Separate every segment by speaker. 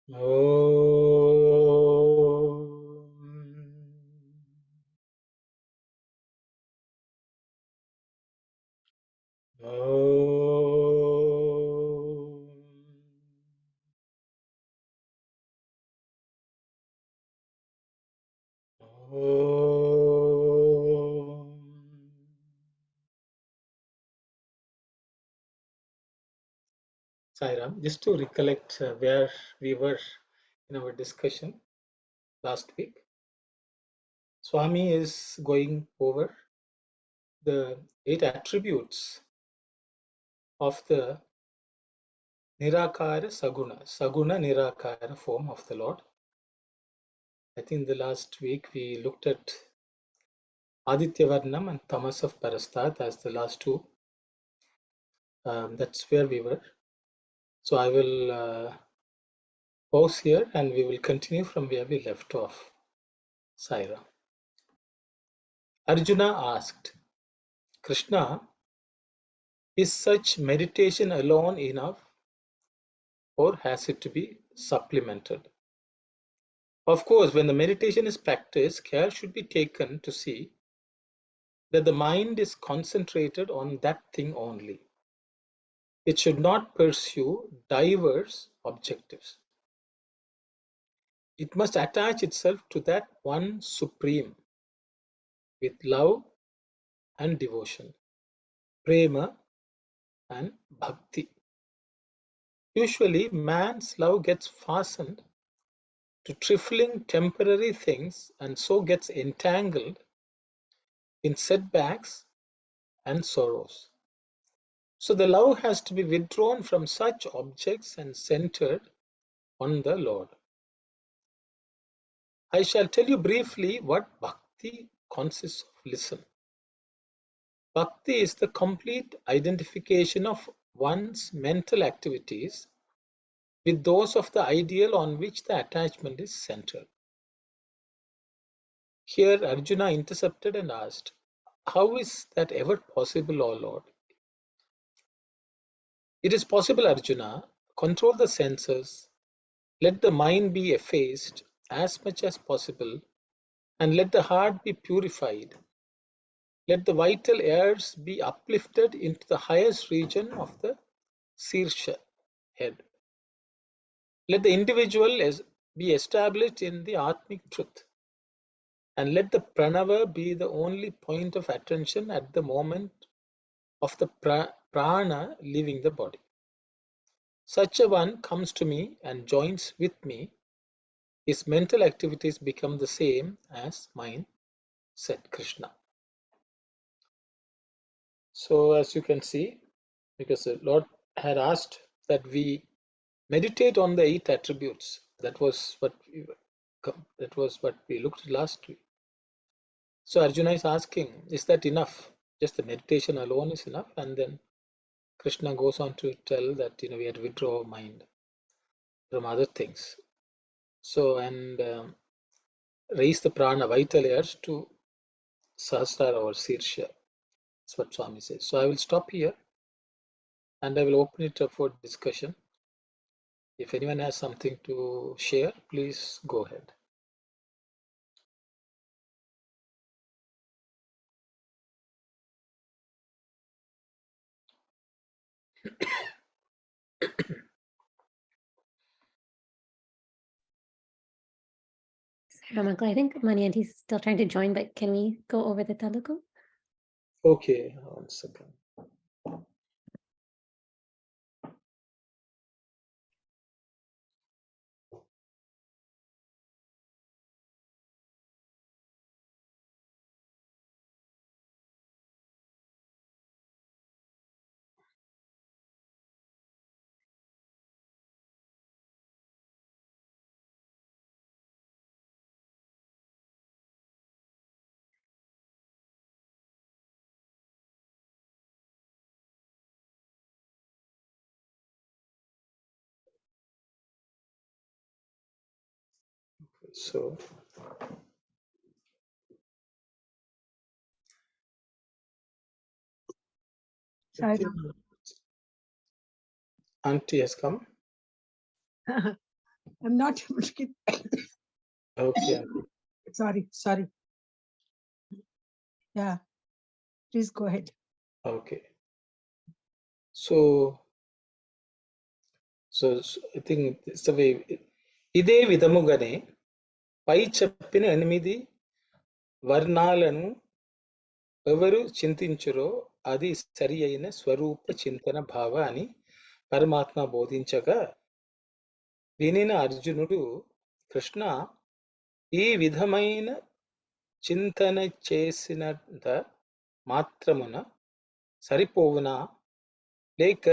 Speaker 1: Om. Om. Om. Sairam, just to recollect where we were in our discussion last week, Swami is going over the 8 attributes of the Nirakara Saguna Nirakara form of the Lord. I think the last week we looked at Aditya Varnam and Tamas of Parastat as the last two. That's where we were. So I will pause here and we will continue from where we left off. Saira. Arjuna asked, Krishna, is such meditation alone enough or has it to be supplemented? Of course, when the meditation is practiced, care should be taken to see that the mind is concentrated on that thing only. It should not pursue diverse objectives. It must attach itself to that one supreme with love and devotion, prema and bhakti. Usually, man's love gets fastened to trifling temporary things and so gets entangled in setbacks and sorrows. So the love has to be withdrawn from such objects and centered on the Lord. I shall tell you briefly what bhakti consists of. Listen. Bhakti is the complete identification of one's mental activities with those of the ideal on which the attachment is centered. Here Arjuna intercepted and asked, how is that ever possible, O Lord? It is possible, Arjuna. Control the senses, let the mind be effaced as much as possible, and let the heart be purified. Let the vital airs be uplifted into the highest region of the Sirsha head. Let the individual be established in the Atmic truth, and let the Pranava be the only point of attention at the moment of the prana leaving the body. Such a one comes to me and joins with me. His mental activities become the same as mine, said Krishna. So as you can see, because the Lord had asked that we meditate on the 8 attributes. That was what we looked at last week. So Arjuna is asking, is that enough? Just the meditation alone is enough? And then Krishna goes on to tell that we have to withdraw our mind from other things. So and raise the prana vital airs to Sahasrara or Sirsha. That's what Swami says. So I will stop here and I will open it up for discussion. If anyone has something to share, please go ahead.
Speaker 2: Uncle, I think Mani Auntie is still trying to join, but can we go over the Telugu?
Speaker 1: Okay, 1 second. So
Speaker 2: Sorry.
Speaker 1: Auntie has come.
Speaker 3: I'm not able to get.
Speaker 1: Okay, aunty.
Speaker 3: Sorry. Yeah, please go ahead.
Speaker 1: Okay. So I think it's the way. ఇదే విధముగానే పై చెప్పిన 8 వర్ణాలను ఎవరు చింతించురో అది సరి అయిన స్వరూప చింతన భావ అని పరమాత్మ బోధించగా వినిన అర్జునుడు కృష్ణ ఈ విధమైన చింతన చేసినంత మాత్రమున సరిపోవునా లేక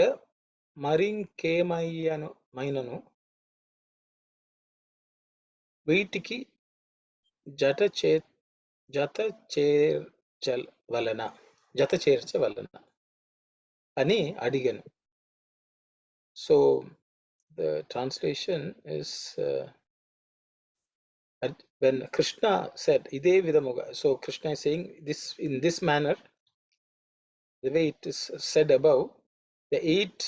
Speaker 1: మరింకేమైనను వీటికి జత చేర్చవలన అని అడిగాను. So the translation is when Krishna said ide vidamuga, so Krishna is saying this in this manner, the way it is said above, the 8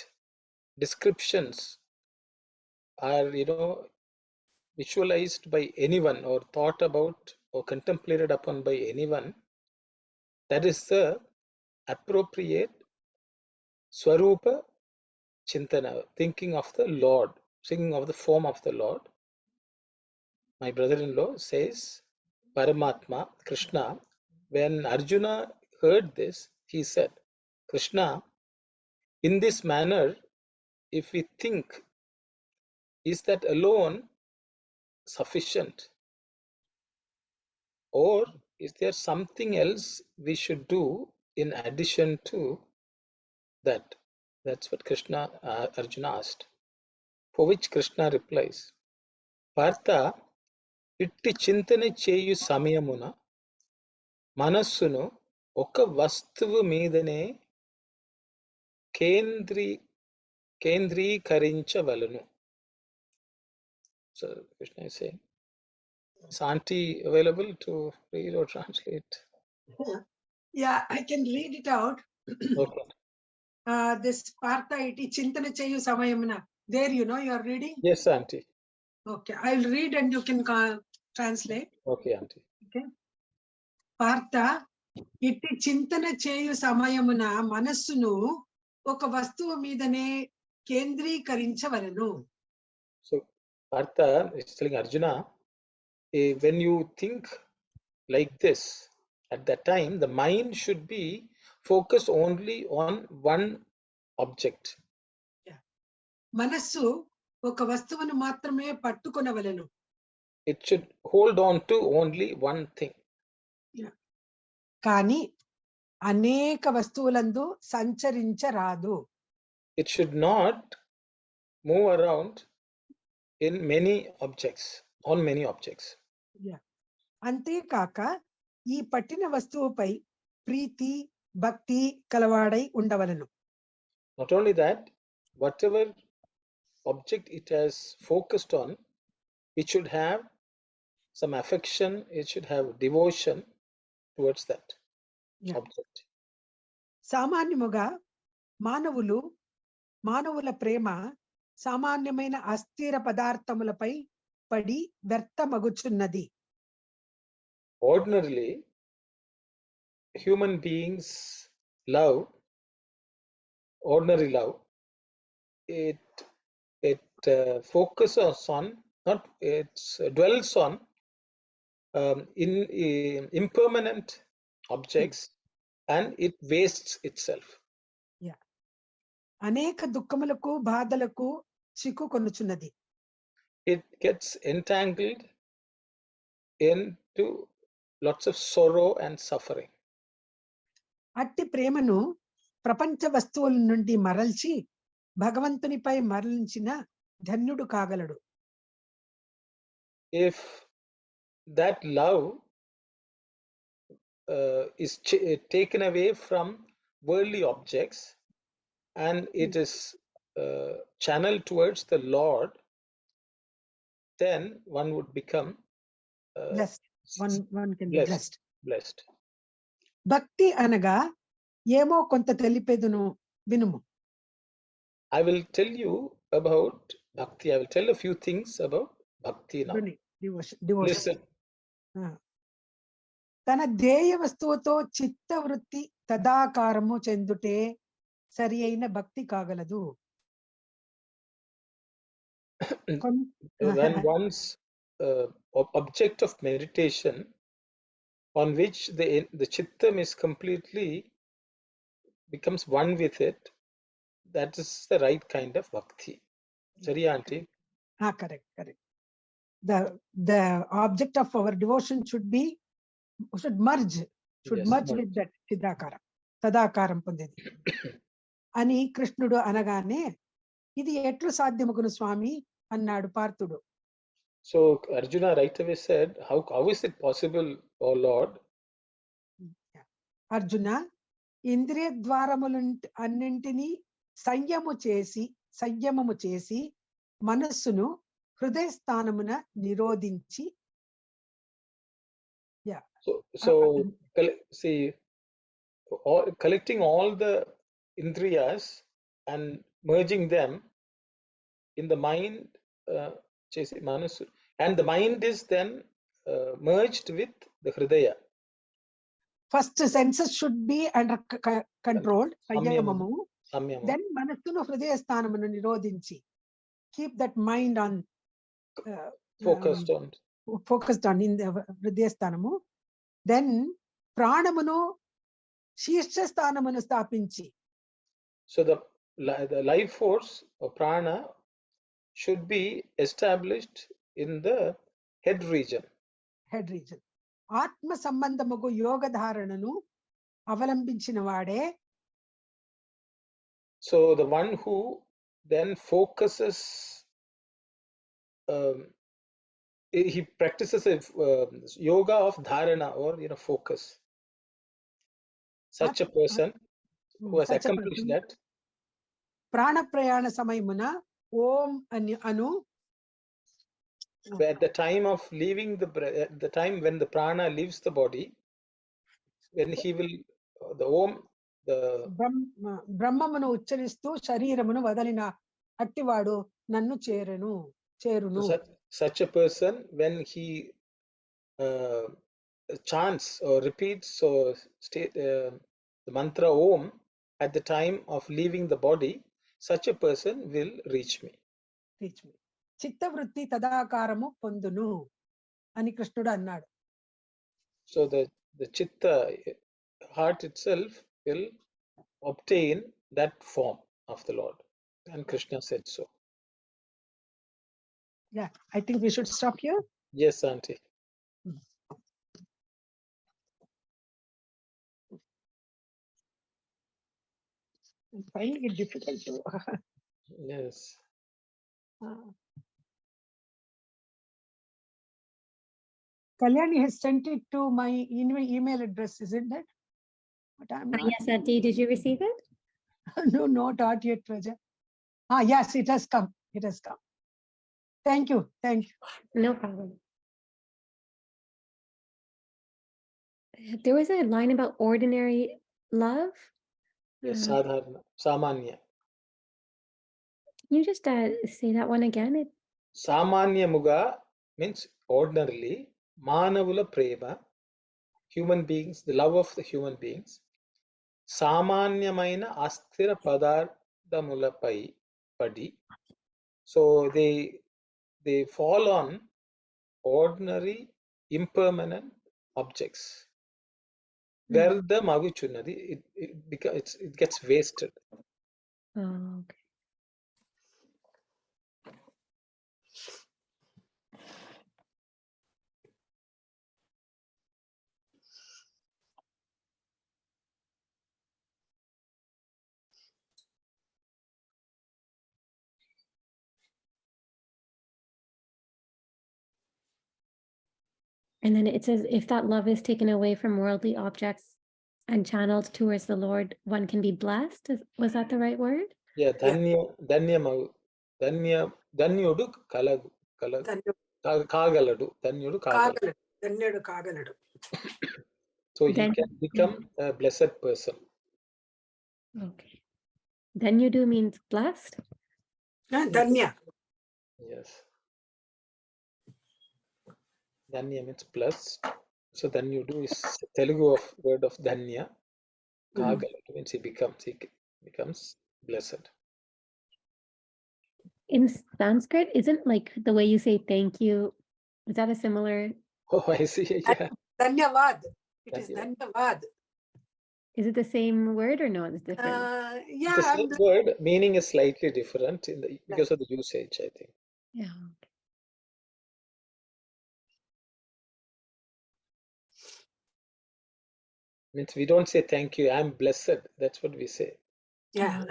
Speaker 1: descriptions are visualized by anyone or thought about or contemplated upon by anyone. That is the appropriate swarupa chintana, thinking of the Lord, thinking of the form of the Lord. My brother-in-law says Paramatma, Krishna, when Arjuna heard this, he said, Krishna, in this manner, if we think, is that alone sufficient? Or is there something else we should do in addition to that? That's what Arjuna asked. For which Krishna replies, Partha, ఇట్టి చింతన చేయు సమయమున మనస్సును ఒక వస్తువు మీదనే కేంద్రీకరించవలను. So Krishna is saying, is Auntie available to read or translate?
Speaker 3: Yeah, I can read it out.
Speaker 1: Okay.
Speaker 3: This Partha iti chintana cheyu samayamuna. There, you are reading?
Speaker 1: Yes, Auntie.
Speaker 3: Okay, I'll read and you can translate.
Speaker 1: Okay, Auntie.
Speaker 3: Okay. Partha iti chintana cheyu samayamuna మనస్సును ఒక వస్తువు మీదనే కేంద్రీకరించవలెను.
Speaker 1: So Partha is telling Arjuna, when you think like this, at that time the mind should be focused only on one object.
Speaker 3: మనస్సు ఒక వస్తువును మాత్రమే పట్టుకొనవలెను.
Speaker 1: It should hold on to only one thing.
Speaker 3: కానీ అనేక వస్తువులందు సంచరించరాదు.
Speaker 1: It should not move around in many objects, on many objects.
Speaker 3: అంతేకాక ఈ పట్టిన వస్తువుపై ప్రీతి భక్తి కలవాడై ఉండవలెను.
Speaker 1: Not only that, whatever object it has focused on, it should have some affection, it should have devotion towards that object.
Speaker 3: సామాన్యముగా మానవుల ప్రేమ సామాన్యమైన అస్థిర పదార్థములపై పడి వ్యర్థమగుచున్నది.
Speaker 1: Ordinarily, human beings love, ordinary love, it focuses on, not it dwells on in impermanent objects, and it wastes itself.
Speaker 3: అనేక దుఃఖములకు బాధలకు చిక్కుకొనుచున్నది.
Speaker 1: It gets entangled into lots of sorrow and suffering.
Speaker 3: అట్టి ప్రేమను ప్రపంచ వస్తువుల నుండి మరల్చి భగవంతునిపై మరలించిన ధన్యుడు కాగలడు.
Speaker 1: If that love is taken away from worldly objects and it is channeled towards the Lord, then one would become
Speaker 3: blessed. One can be
Speaker 1: blessed.
Speaker 3: భక్తి అనగా ఏమో కొంత తెలిపేదును వినుము.
Speaker 1: I will tell you about Bhakti. I will tell a few things about bhakti now.
Speaker 3: Devotion.
Speaker 1: Listen.
Speaker 3: తన ధ్యేయ వస్తువుతో చిత్తవృత్తి తదాకారము చెందుటే సరి అయిన భక్తి కాగలదు.
Speaker 1: When one's object of meditation on which the chittam is completely becomes one with it, that is the right kind of bhakti. Sari, auntie?
Speaker 3: Correct. The object of our devotion should merge with that చిదాకారం, తదాకారం పొందేది అని కృష్ణుడు అనగానే ఇది ఎట్లు సాధ్యమగును స్వామి అన్నాడు పార్థుడు.
Speaker 1: So Arjuna right away said, how is it possible, O Lord?
Speaker 3: Arjuna, ఇంద్రియ ద్వారములు అన్నింటినీ సంయమము చేసి మనస్సును హృదయ స్థానమున నిరోధించి.
Speaker 1: So see, collecting all the indriyas and merging them in the mind, and the mind is then merged with the hridaya.
Speaker 3: First senses should be under controlled, సంయమము. Then మనస్సును హృదయ స్థానమును నిరోధించి, keep that mind on focused on in the హృదయ స్థానము. Then ప్రాణమును శీర్ష స్థానమును స్థాపించి. So
Speaker 1: the life force or prana should be established in the head region.
Speaker 3: ఆత్మ సంబంధముగు యోగ ధారణను అవలంబించిన వాడే.
Speaker 1: So the one who then focuses, he practices a yoga of dharana, or focus. Such a person who has accomplished that.
Speaker 3: ప్రాణ ప్రయాణ సమయమున ఓం అను.
Speaker 1: At the time of leaving the time when the prana leaves the body, when he will the om, the
Speaker 3: బ్రహ్మమును ఉచ్చరిస్తూ శరీరమును వదలిన అట్టివాడు నన్ను చేరును.
Speaker 1: Such a person, when he chants or repeats or state the mantra om at the time of leaving the body, such a person will reach me.
Speaker 3: చిత్తవృత్తి తదాకారము పొందును అని కృష్ణుడు అన్నాడు.
Speaker 1: So the chitta, heart itself, will obtain that form of the Lord, and Krishna said so.
Speaker 3: Yeah, I think we should stop here.
Speaker 1: Yes, auntie.
Speaker 3: I'm finding it difficult to.
Speaker 1: Yes.
Speaker 3: Kalyani has sent it to my email address, isn't it? But I'm not.
Speaker 2: Yes, Auntie, did you receive it?
Speaker 3: No, not yet, Raja. Yes, it has come. Thank you.
Speaker 2: No problem. There was a line about ordinary love.
Speaker 1: Yes, sadharana, samanya.
Speaker 2: Can you just say that one again?
Speaker 1: Samanya muga means ordinarily, manavula prema, human beings, the love of the human beings. Samanyamaina asthira padardhamulapai padi. So they fall on ordinary, impermanent objects. Verda maguchunnadi, it gets wasted.
Speaker 2: Oh, okay. And then it says, if that love is taken away from worldly objects and channeled towards the Lord, one can be blessed. Was that the right word?
Speaker 1: Yeah, dhanyudu kalagu kagaladu, dhanyudu kagaladu. So he can become a blessed person.
Speaker 2: Okay. Dhanyudu means blessed?
Speaker 3: Dhanya.
Speaker 1: Yes. Dhanya means plus. So then you do is Telugu of word of Dhanya. Kagal means he becomes blessed.
Speaker 2: In Sanskrit, isn't like the way you say thank you, is that a similar?
Speaker 1: Oh, I see. Yeah.
Speaker 3: Dhanyavad. It is
Speaker 1: Dhanyavad.
Speaker 3: Dhanyavad.
Speaker 2: Is it the same word or no? It's different.
Speaker 3: Yeah,
Speaker 1: The same word, meaning is slightly different because of the usage, I think.
Speaker 2: Yeah.
Speaker 1: Means we don't say thank you, I'm blessed. That's what we say.
Speaker 3: yeah.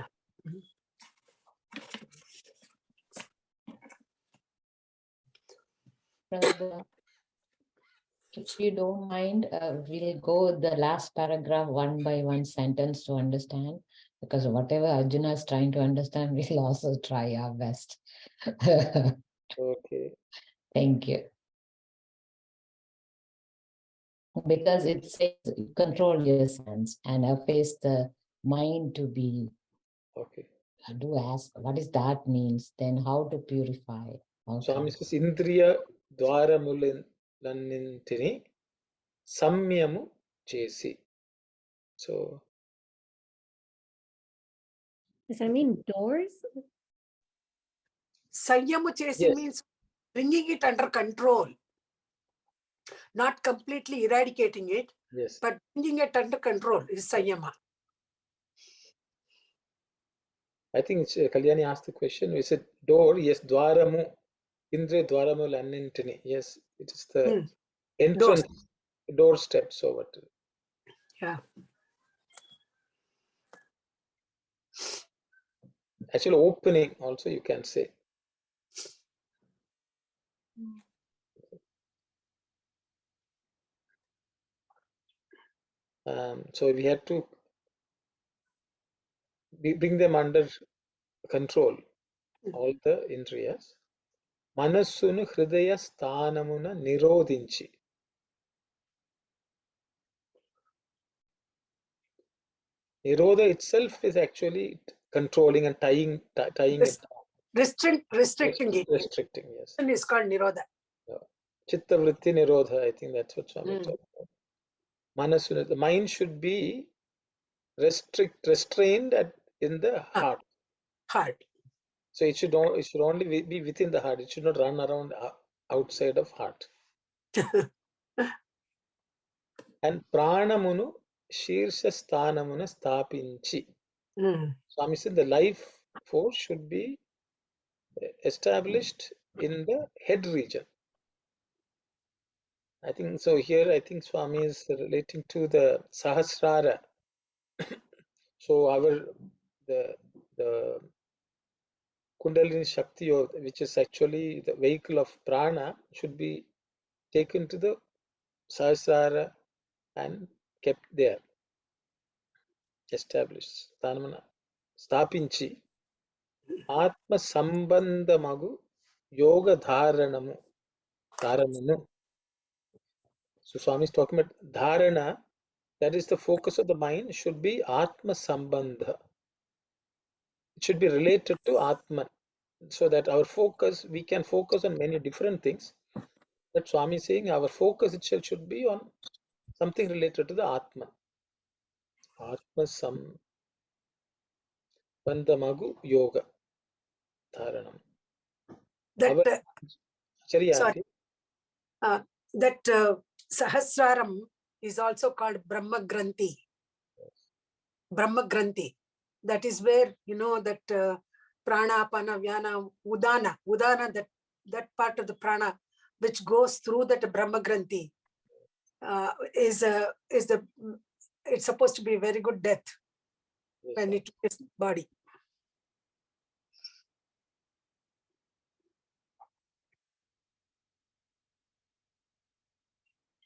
Speaker 4: If you don't mind, we'll go the last paragraph one by one sentence to understand, because whatever Arjuna is trying to understand, we'll also try our best.
Speaker 1: Okay.
Speaker 4: Thank you. Because it says control your sense and face the mind to be.
Speaker 1: Okay.
Speaker 4: I do ask, what does that means? Then how to purify?
Speaker 1: Swami says, Indriya Dwaramulannintini Samyamu Chesi. So,
Speaker 2: Does that mean doors?
Speaker 3: Sanyamu chesi
Speaker 1: yes.
Speaker 3: means bringing it under control. Not completely eradicating it,
Speaker 1: Yes.
Speaker 3: but bringing it under control is Sanyama.
Speaker 1: I think Kalyani asked the question, is it door? Yes, Dwaramu. Indriya Dwaramulannintini. Yes, it is the entrance, doorstep. So what?
Speaker 3: Yeah.
Speaker 1: Actually, opening also you can say. So we had to bring them under control, all the indriyas. Manassunu hridaya sthanamuna nirodhinchi. Nirodha itself is actually controlling and tying it down.
Speaker 3: Restricting it.
Speaker 1: Restricting, yes.
Speaker 3: And it's called Nirodha.
Speaker 1: Chitta vritti nirodha, I think that's what Swami talked about. Manasuna, the mind should be restrained in the heart.
Speaker 3: Heart.
Speaker 1: So it should only be within the heart. It should not run around outside of heart. And pranamunu shirsha sthanamuna stapinchi. Swami said the life force should be established in the head region. I think so. Here, I think Swami is relating to the Sahasrara. So the Kundalini Shakti, which is actually the vehicle of prana, should be taken to the Sahasrara and kept there, established. Stapinchi Atma Sambandamagu Yoga Dharananu. So Swami is talking about dharana, that is the focus of the mind, should be Atma Sambandha. It should be related to Atman, so that our focus, we can focus on many different things. But Swami is saying our focus itself should be on something related to the Atman. Atma Sambandamagu Yoga Dharanam.
Speaker 3: That Sahasraram is also called Brahma Granthi. Brahma Granthi. That is where, that prana, apana, vyana, udana, that part of the prana which goes through that Brahma Granthi it's supposed to be a very good death when it is body.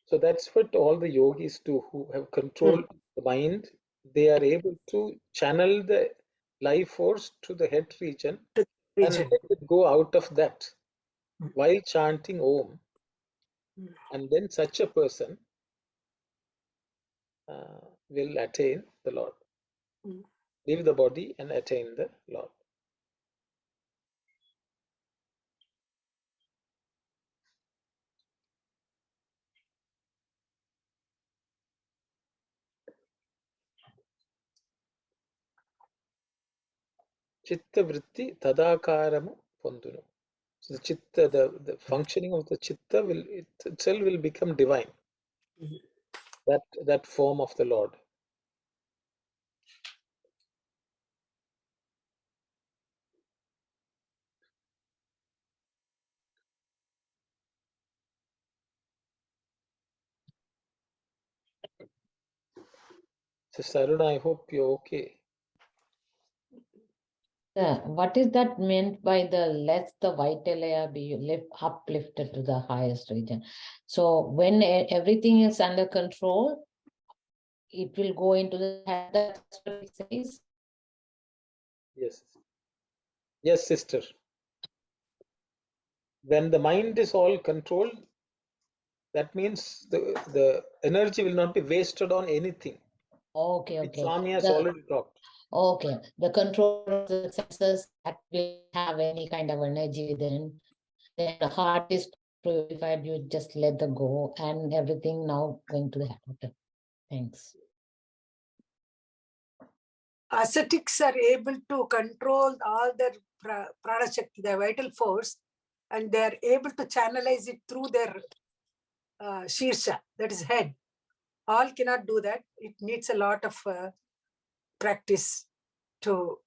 Speaker 1: So that's what all the yogis do who have controlled the mind. They are able to channel the life force to the head region and let it go out of that while chanting Om. And then such a person will attain the Lord. Leave the body and attain the Lord. Chitta vritti tadakaramu pondunu. So the chitta, the functioning of the chitta will itself will become divine. That form of the Lord. So Saruna, I hope you're okay.
Speaker 4: What is that meant by the let the vital layer be uplifted to the highest region? So when everything is under control, it will go into the head. That's what it says.
Speaker 1: Yes. Yes, sister. When the mind is all controlled, that means the energy will not be wasted on anything.
Speaker 4: Okay,
Speaker 1: Which
Speaker 4: okay.
Speaker 1: Swami has already talked.
Speaker 4: Okay, the control of the senses that will have any kind of energy within. Then the heart is purified, you just let the go and everything now going to the head. Okay, thanks.
Speaker 3: Ascetics are able to control all their prana shakti, their vital force, and they are able to channelize it through their shirsha, that is head. All cannot do that. It needs a lot of practice to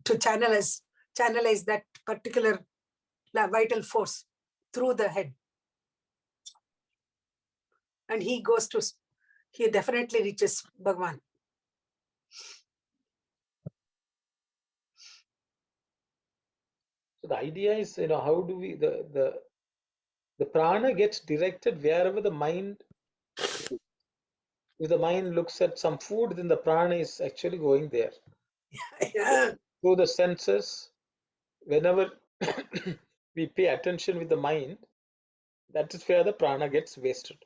Speaker 3: channelize that particular vital force through the head. And he definitely reaches Bhagawan.
Speaker 1: So the idea is, how do we the prana gets directed wherever the mind. If the mind looks at some food, then the prana is actually going there.
Speaker 3: Yeah.
Speaker 1: Through the senses, whenever we pay attention with the mind, that is where the prana gets wasted.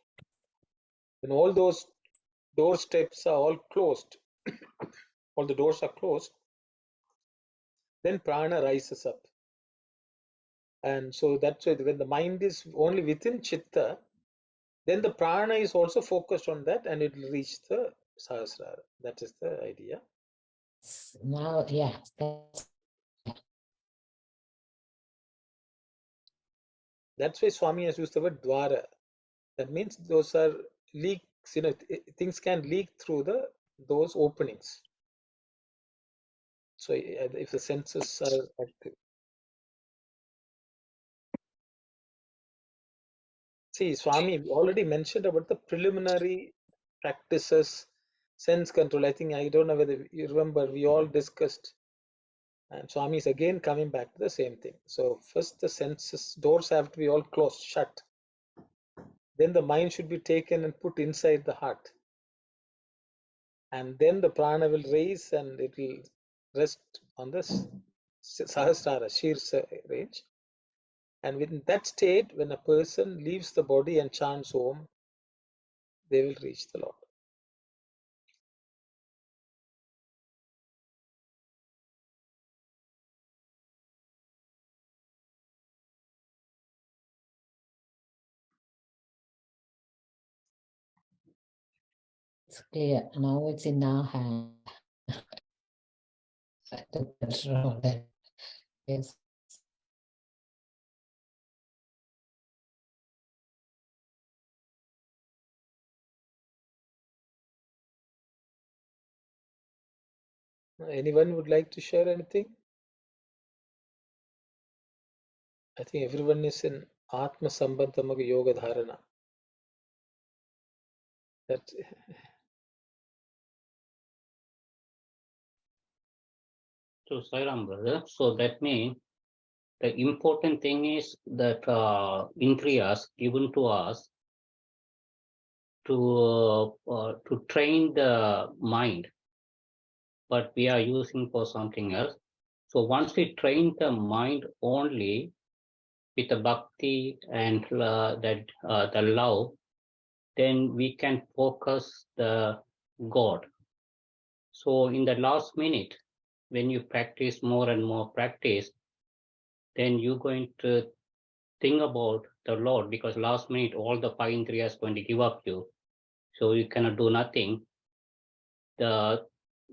Speaker 1: When all those doorsteps are all closed, all the doors are closed, then prana rises up. And so that's why when the mind is only within chitta, then the prana is also focused on that and it will reach the sahasrara. That is the idea.
Speaker 4: Now, yeah.
Speaker 1: That's why Swami has used the word dwara. That means those are leaks, things can leak through those openings. So if the senses are active. See, Swami already mentioned about the preliminary practices, sense control. I think, I don't know whether you remember, we all discussed, and Swami is again coming back to the same thing. So first the senses, doors have to be all closed, shut. Then the mind should be taken and put inside the heart. And then the prana will raise and it will rest on the Sahasrara, Shirsa range. And within that state, when a person leaves the body and chants Om, they will reach the Lord.
Speaker 4: It's clear. Now it's in our hand. Yes.
Speaker 1: Anyone would like to share anything? I think everyone is in Atma Sambandhamaga Yoga Dharana. That
Speaker 5: So, Sairam, brother. So that means the important thing is that indriyas given to us to train the mind, but we are using for something else. So once we train the mind only with the bhakti and the love, then we can focus the God. So in the last minute, when you practice more and more practice, then you're going to think about the Lord, because last minute all the five indriyas is going to give up you. So you cannot do nothing. The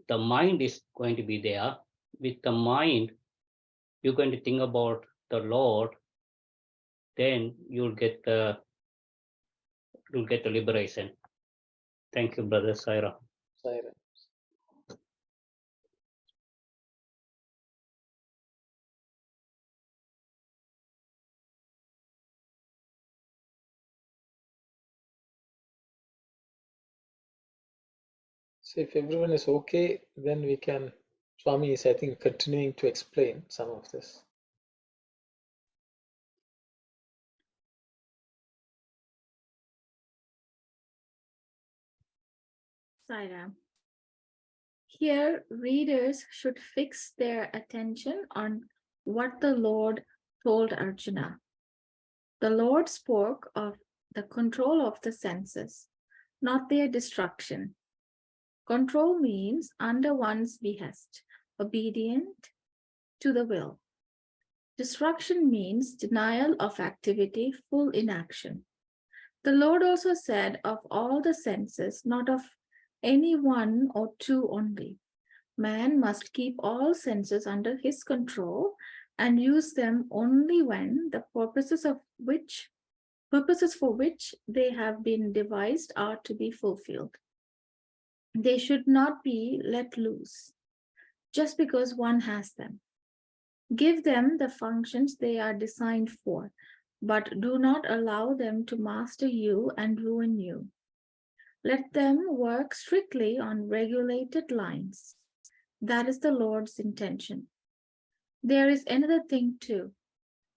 Speaker 5: mind is going to be there. With the mind, you're going to think about the Lord, then you'll get the liberation. Thank you, Brother Saira.
Speaker 1: Saira. So if everyone is okay, then we can, Swami is, I think, continuing to explain some of this.
Speaker 6: Saira. Here, readers should fix their attention on what the Lord told Arjuna. The Lord spoke of the control of the senses, not their destruction. Control means under one's behest, obedient to the will. Destruction means denial of activity, full inaction. The Lord also said of all the senses, not of any one or two only. Man must keep all senses under his control and use them only when the purposes for which they have been devised are to be fulfilled. They should not be let loose just because one has them. Give them the functions they are designed for, but do not allow them to master you and ruin you. Let them work strictly on regulated lines. That is the Lord's intention. There is another thing too.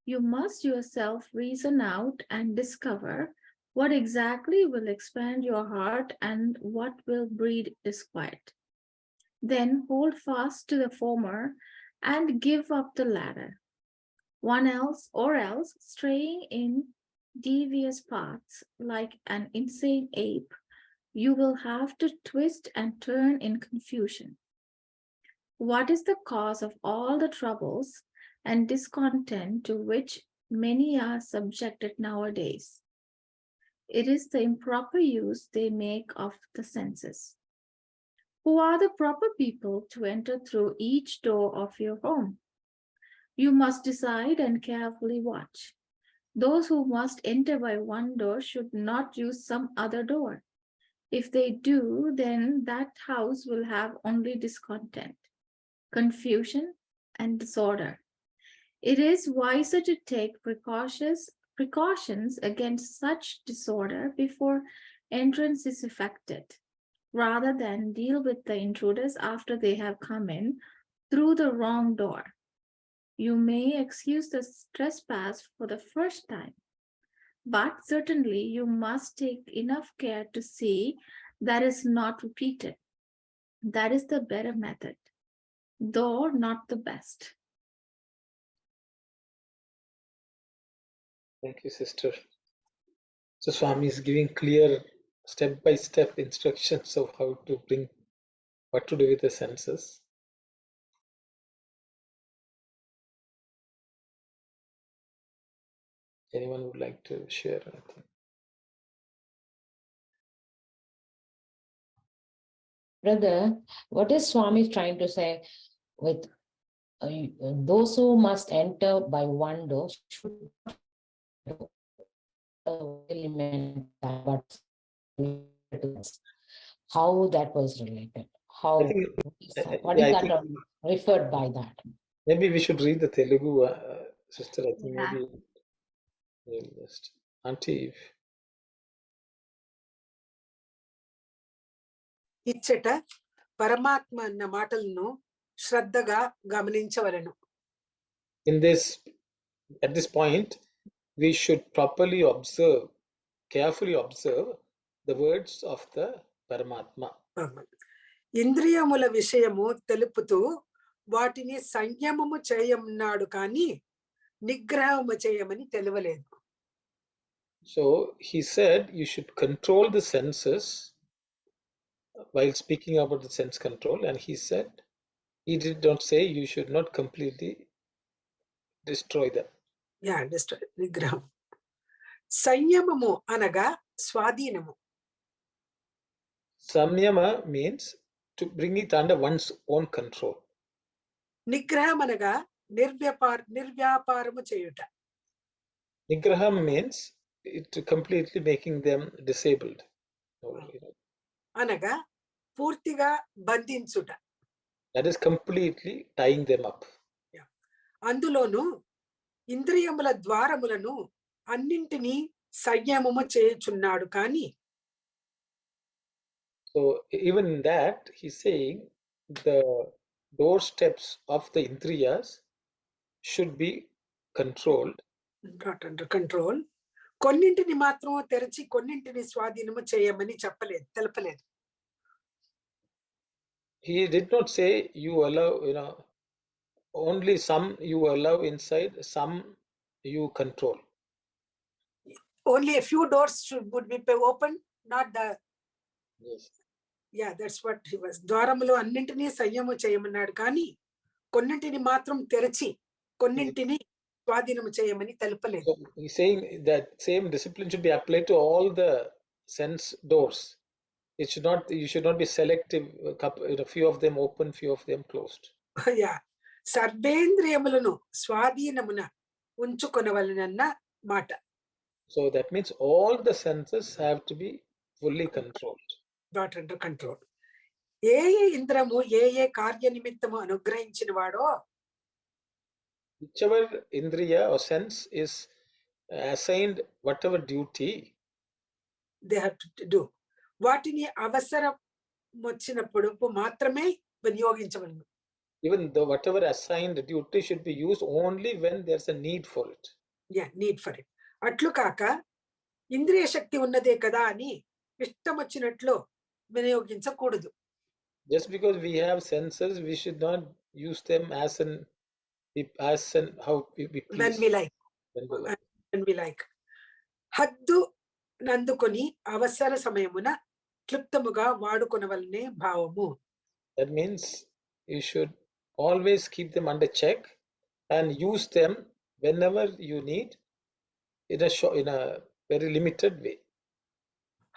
Speaker 6: You must yourself reason out and discover what exactly will expand your heart and what will breed disquiet. Then hold fast to the former and give up the latter. Else straying in devious paths like an insane ape, you will have to twist and turn in confusion. What is the cause of all the troubles and discontent to which many are subjected nowadays? It is the improper use they make of the senses. Who are the proper people to enter through each door of your home? You must decide and carefully watch. Those who must enter by one door should not use some other door. If they do, then that house will have only discontent, confusion, and disorder. It is wiser to take precautions against such disorder before entrance is effected, rather than deal with the intruders after they have come in through the wrong door. You may excuse the trespass for the first time, but certainly you must take enough care to see that is not repeated. That is the better method, though not the best.
Speaker 1: Thank you, sister. So Swami is giving clear step-by-step instructions of how to bring, what to do with the senses. Anyone would like to share anything?
Speaker 4: Brother, what is Swami trying to say with those who must enter by one door should element but how that was related? How
Speaker 1: I think,
Speaker 4: what
Speaker 1: yeah,
Speaker 4: is
Speaker 1: I
Speaker 4: that
Speaker 1: think
Speaker 4: referred by that?
Speaker 1: maybe we should read the Telugu, sister. I think
Speaker 6: Yeah.
Speaker 1: maybe we'll just, Auntie,
Speaker 3: ఇచ్చట పరమాత్మ అన్న మాటలను శ్రద్ధగా గమనించవలెను.
Speaker 1: in this, at this point, we should properly observe, carefully observe the words of the Paramatma.
Speaker 3: ఇంద్రియముల విషయము తెలుపుతూ వాటిని సంయమము చేయమన్నాడు కానీ నిగ్రహము చేయమని తెలువలేదు.
Speaker 1: So he said you should control the senses while speaking about the sense control, and he said he did not say you should not completely destroy them.
Speaker 3: నిగ్రహం. సంయమము అనగా స్వాధీనము.
Speaker 1: Samyama means to bring it under one's own control.
Speaker 3: నిగ్రహం అనగా నిర్వ్యాపారము చేయుట.
Speaker 1: Nigraham means it completely making them disabled.
Speaker 3: అనగా పూర్తిగా బంధించుట.
Speaker 1: That is completely tying them up.
Speaker 3: అందులోను ఇంద్రియముల ద్వారములను అన్నింటినీ సంయమము చేయుచున్నాడు కానీ.
Speaker 1: So even in that he's saying the doorsteps of the indriyas should be controlled.
Speaker 3: Not under control. కొన్నింటిని మాత్రం తెరచి కొన్నింటిని స్వాధీనము చేయమని తెలపలేదు.
Speaker 1: He did not say you allow, only some you allow inside, some you control.
Speaker 3: Only a few doors would be open, not the.
Speaker 1: Yes.
Speaker 3: Yeah, that's what he was. ద్వారములు అన్నింటినీ సంయమము చేయమన్నాడు కానీ కొన్నింటిని మాత్రం తెరచి కొన్నింటిని స్వాధీనము చేయమని తెలపలేదు.
Speaker 1: So he's saying that same discipline should be applied to all the sense doors. It should not, you should not be selective, a few of them open, few of them closed.
Speaker 3: Yeah, సర్వేంద్రియములను స్వాధీనమున ఉంచుకొనవలెనన్న మాట.
Speaker 1: So that means all the senses have to be fully controlled.
Speaker 3: Brought under control. ఏ ఇంద్రము ఏ కార్య నిమిత్తము అనుగ్రహించిన వాడో,
Speaker 1: whichever indriya or sense is assigned whatever duty,
Speaker 3: they have to do. వాటిని అవసరం వచ్చినప్పుడు మాత్రమే వినియోగించవలను.
Speaker 1: Even though whatever assigned duty should be used only when there's a need for it.
Speaker 3: Yeah, need for it. అట్లు కాక ఇంద్రియ శక్తి ఉన్నదే కదా అని ఇష్టం వచ్చినట్లు వినియోగించకూడదు.
Speaker 1: Just because we have senses, we should not use them as how we please.
Speaker 3: When we like. హద్దు నందుకొని అవసర సమయమున క్లుప్తముగా వాడుకొనవలనే భావము.
Speaker 1: That means you should always keep them under check and use them whenever you need in a very limited way.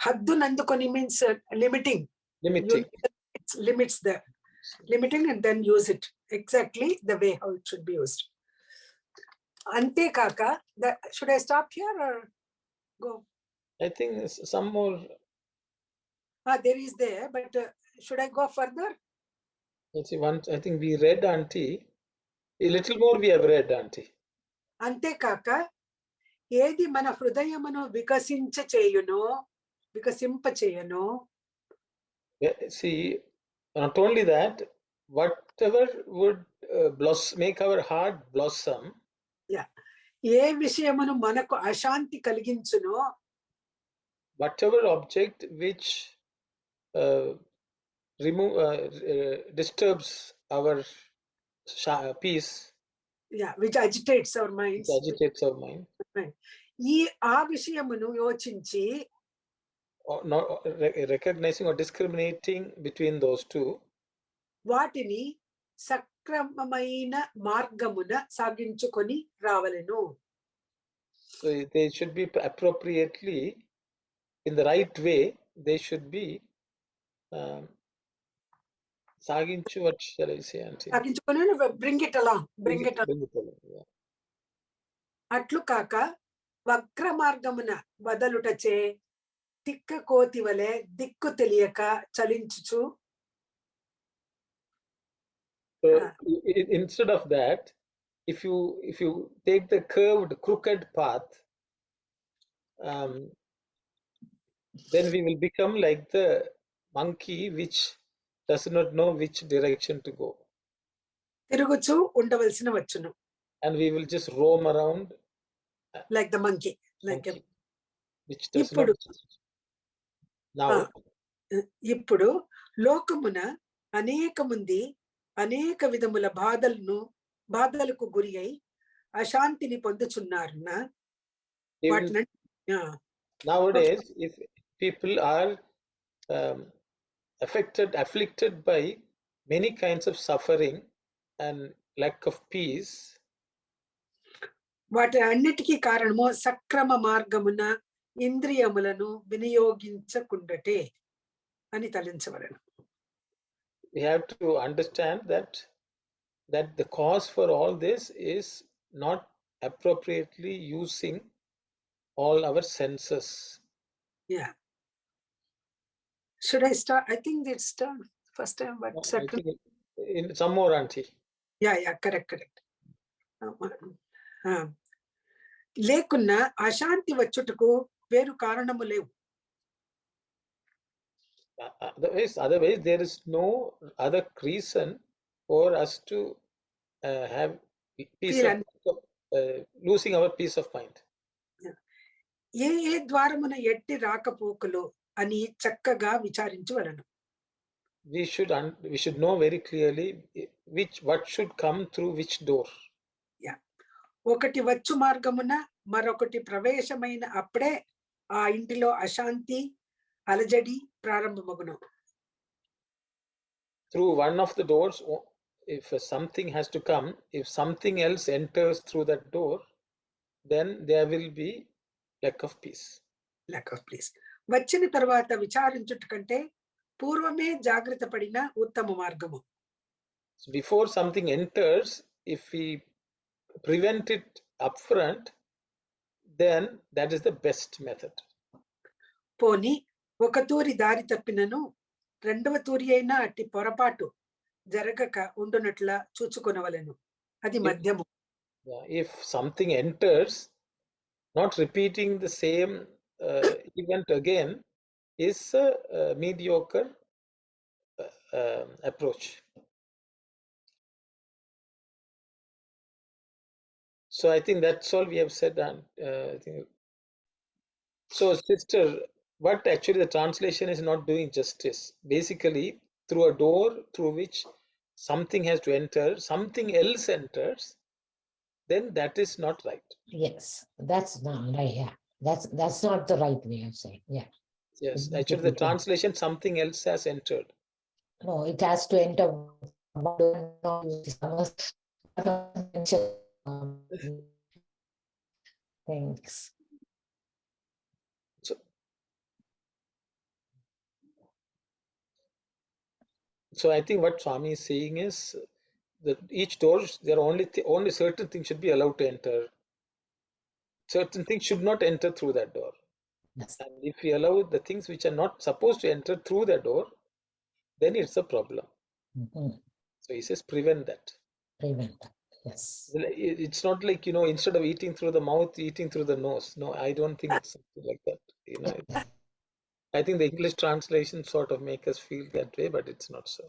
Speaker 3: హద్దు నందుకొని means limiting. Limits the limiting and then use it exactly the way how it should be used. Ante kaka, should I stop here or go?
Speaker 1: I think some more.
Speaker 3: There is there, but should I go further?
Speaker 1: Let's see, once I think we read, Auntie. A little more we have read, Auntie.
Speaker 3: Ante kaka, ఏది మన హృదయమును వికసింప చేయను.
Speaker 1: See, not only that, whatever would make our heart blossom.
Speaker 3: Yeah, ఏ విషయమును మనకు అశాంతి కలిగించునో,
Speaker 1: whatever object which disturbs our peace.
Speaker 3: Yeah, which agitates our minds. ఆ విషయమును యోచించి,
Speaker 1: not recognizing or discriminating between those two,
Speaker 3: వాటిని సక్రమమైన మార్గమున సాగించుకొని రావలెను.
Speaker 1: So they should be appropriately, in the right way, they should be saginchu, what shall I say, Auntie?
Speaker 3: సాగించుకొని bring it along.
Speaker 1: Yeah.
Speaker 3: అట్లు కాక వక్ర మార్గమున వదలుటచే తిక్క కోతి వలె దిక్కు తెలియక చలించుచు.
Speaker 1: So instead of that, if you take the curved, crooked path, then we will become like the monkey which does not know which direction to go.
Speaker 3: తిరుగుచు ఉండవలసిన వచ్చును.
Speaker 1: And we will just roam around
Speaker 3: like the monkey.
Speaker 1: Which does not. Now,
Speaker 3: ఇప్పుడు లోకమున అనేక మంది అనేక విధముల బాధలకు గురి అయి అశాంతిని పొందుచున్నారన్న.
Speaker 1: Nowadays, if people are afflicted by many kinds of suffering and lack of peace,
Speaker 3: వాటి అన్నిటికీ కారణము సక్రమ మార్గమున ఇంద్రియములను వినియోగించకుండటే అని తలంచవలెను.
Speaker 1: We have to understand that that the cause for all this is not appropriately using all our senses.
Speaker 3: Yeah. Should I start? I think it's done first time, but
Speaker 1: I
Speaker 3: second.
Speaker 1: think in some more, auntie.
Speaker 3: Yeah, correct. లేకున్నా అశాంతి వచ్చుటకు వేరు కారణము లేవు.
Speaker 1: Otherwise, there is no other reason for us to have peace of, losing our peace of mind.
Speaker 3: ఏ ఏ ద్వారమున ఎట్టి రాకపోకలు అని చక్కగా విచారించవలను.
Speaker 1: We should know very clearly what should come through which door.
Speaker 3: ఒకటి వచ్చు మార్గమున మరొకటి ప్రవేశమైన అప్పుడే ఆ ఇంటిలో అశాంతి అలజడి ప్రారంభమగును.
Speaker 1: Through one of the doors, if something has to come, if something else enters through that door, then there will be lack of peace.
Speaker 3: వచ్చిన తర్వాత విచారించుట కంటే పూర్వమే జాగ్రత్త పడిన ఉత్తమ మార్గము.
Speaker 1: Before something enters, if we prevent it upfront, then that is the best method.
Speaker 3: పోని ఒక తూరి దారి తప్పినను రెండవ తూరి అయినా అట్టి పొరపాటు జరగక ఉండునట్ల చూచుకొనవలెను. అది మధ్యము.
Speaker 1: If something enters, not repeating the same event again is a mediocre approach. So I think that's all we have said. And so, sister, what actually the translation is not doing justice. Basically, through a door through which something has to enter, something else enters, then that is not right.
Speaker 4: Yes, that's not right. Yeah, that's not the right way of saying. Yeah.
Speaker 1: Yes, actually the translation, something else has entered.
Speaker 4: No, it has to enter. Thanks.
Speaker 1: So I think what Swami is saying is that each door, there are only certain things should be allowed to enter. Certain things should not enter through that door.
Speaker 4: Yes.
Speaker 1: And if we allow the things which are not supposed to enter through that door, then it's a problem. So he says prevent that.
Speaker 4: Prevent that. Yes.
Speaker 1: It's not like, instead of eating through the mouth, eating through the nose. No, I don't think it's something like that. I think the English translation sort of make us feel that way, but it's not so.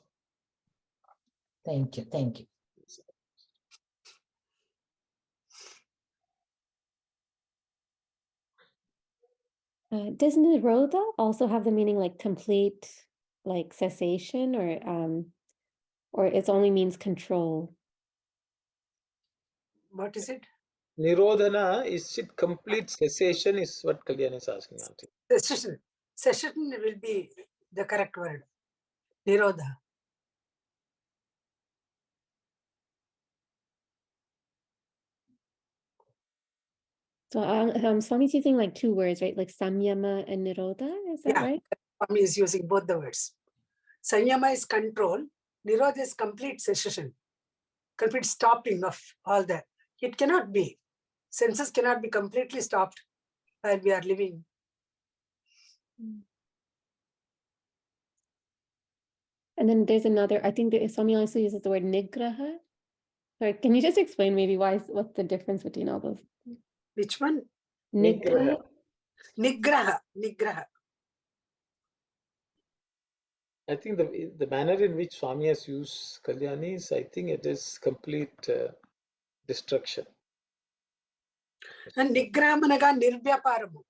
Speaker 4: Thank you. Thank you.
Speaker 2: Does Nirodha also have the meaning like complete, like cessation, or it only means control?
Speaker 3: What is it?
Speaker 1: Nirodhana, is it complete cessation is what Kalyan is asking, auntie.
Speaker 3: Cessation will be the correct word. Nirodha.
Speaker 2: So Swami's using like two words, right? Like samyama and nirodha, is that right?
Speaker 3: Swami is using both the words. Sanyama is control. Nirodha is complete cessation. Complete stopping of all that. It cannot be. Senses cannot be completely stopped while we are living.
Speaker 2: And then there's another, I think that Swami also uses the word nigraha. Sorry, can you just explain maybe what's the difference between all those?
Speaker 3: Which one?
Speaker 2: Nigraha.
Speaker 3: Nigraha.
Speaker 1: I think the manner in which Swami has used Kalyani is, I think it is complete destruction.
Speaker 3: And Nigramanaga Nirbhyaparamu.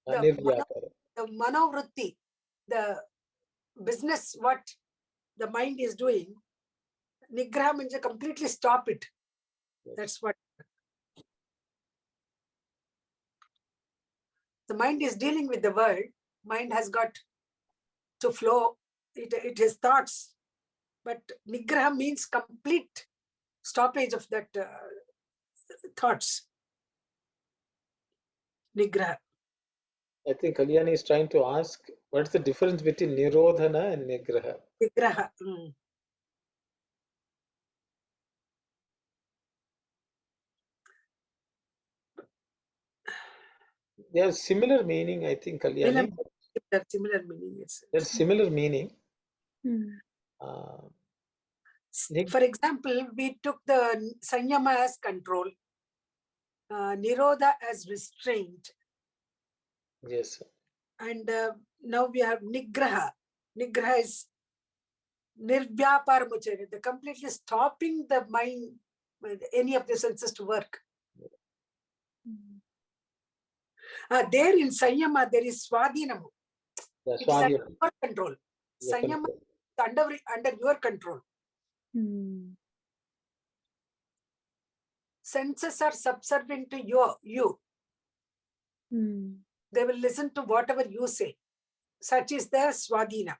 Speaker 3: The manovrutti, the business, what the mind is doing, Nigraha means completely stop it. Yes. That's what. The mind is dealing with the world. Mind has got to flow. It has thoughts. But Nigraha means complete stoppage of that thoughts. Nigraha.
Speaker 1: I think Kalyani is trying to ask, what's the difference between Nirodhana and Nigraha?
Speaker 3: Nigraha.
Speaker 1: They have similar meaning, I think, Kalyani.
Speaker 3: Similar meaning.
Speaker 1: There's similar meaning.
Speaker 2: Hmm.
Speaker 3: For example, we took the Sanyama as control, Nirodha as restraint.
Speaker 1: Yes.
Speaker 3: And now we have Nigraha. Nigraha is Nirvyaparamuchari, the completely stopping the mind, any of the senses to work. There in Sanyama, there is Swadhinamu. It is under your control. Sanyama is under your control. Senses are subservient to you. They will listen to whatever you say. Such is the Swadhina.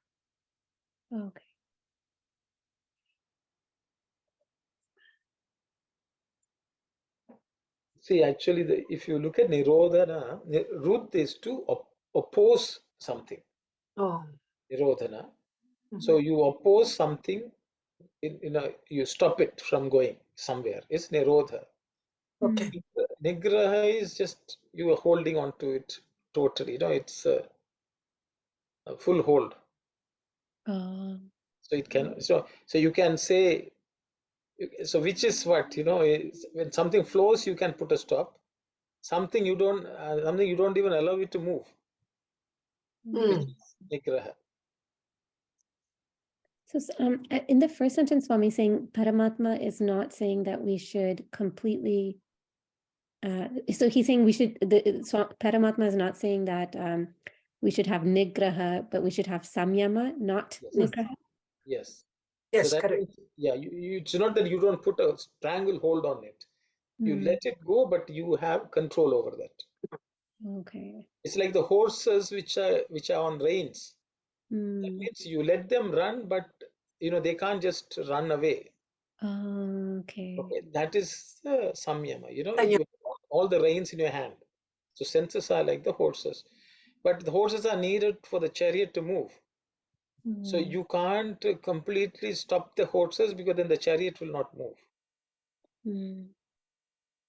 Speaker 2: Okay.
Speaker 1: See, actually, if you look at Nirodhana, Rudh is to oppose something.
Speaker 3: Oh.
Speaker 1: Nirodhana. So you oppose something, you stop it from going somewhere. It's Nirodha.
Speaker 3: Okay.
Speaker 1: Nigraha is just you are holding on to it totally. It's a full hold. So it can. So you can say. So which is what when something flows, you can put a stop. Something you don't even allow it to move. Which is Nigraha.
Speaker 2: So in the first sentence, Swami saying Paramatma is not saying that we should completely. So he's saying we should. Paramatma is not saying that we should have Nigraha, but we should have Samyama, not Nigraha.
Speaker 1: Yes.
Speaker 3: Yes,
Speaker 1: so that
Speaker 3: correct.
Speaker 1: means, it's not that you don't put a strangle hold on it. You let it go, but you have control over that.
Speaker 2: Okay.
Speaker 1: It's like the horses which are on reins. That means you let them run, but they can't just run away.
Speaker 2: Okay.
Speaker 1: That is samyama. You have all the reins in your hand. So senses are like the horses, but the horses are needed for the chariot to move. So you can't completely stop the horses because then the chariot will not move.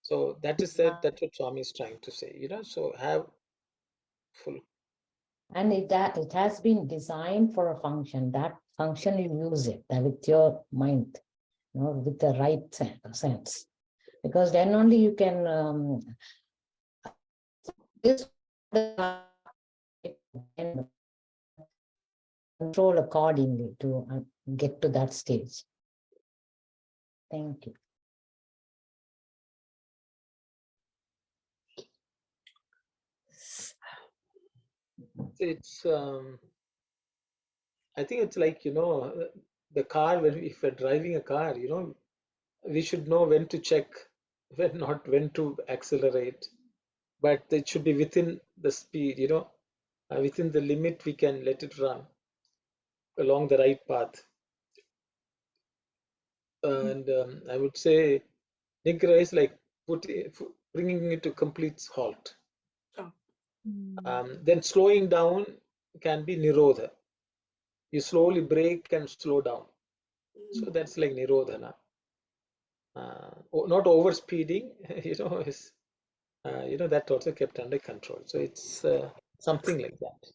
Speaker 1: So that's what Swami is trying to say. So have full.
Speaker 4: And it has been designed for a function. That function you use it with your mind, with the right sense, because then only you can control accordingly to get to that stage. Thank you.
Speaker 1: It's I think it's like the car, if we're driving a car, we should know when to check, when to accelerate, but it should be within the speed, within the limit we can let it run along the right path. And I would say Nigra is like bringing it to complete halt. Then slowing down can be Nirodha. You slowly brake and slow down. So that's like Nirodhana. Not over speeding, is that also kept under control. So it's something like that.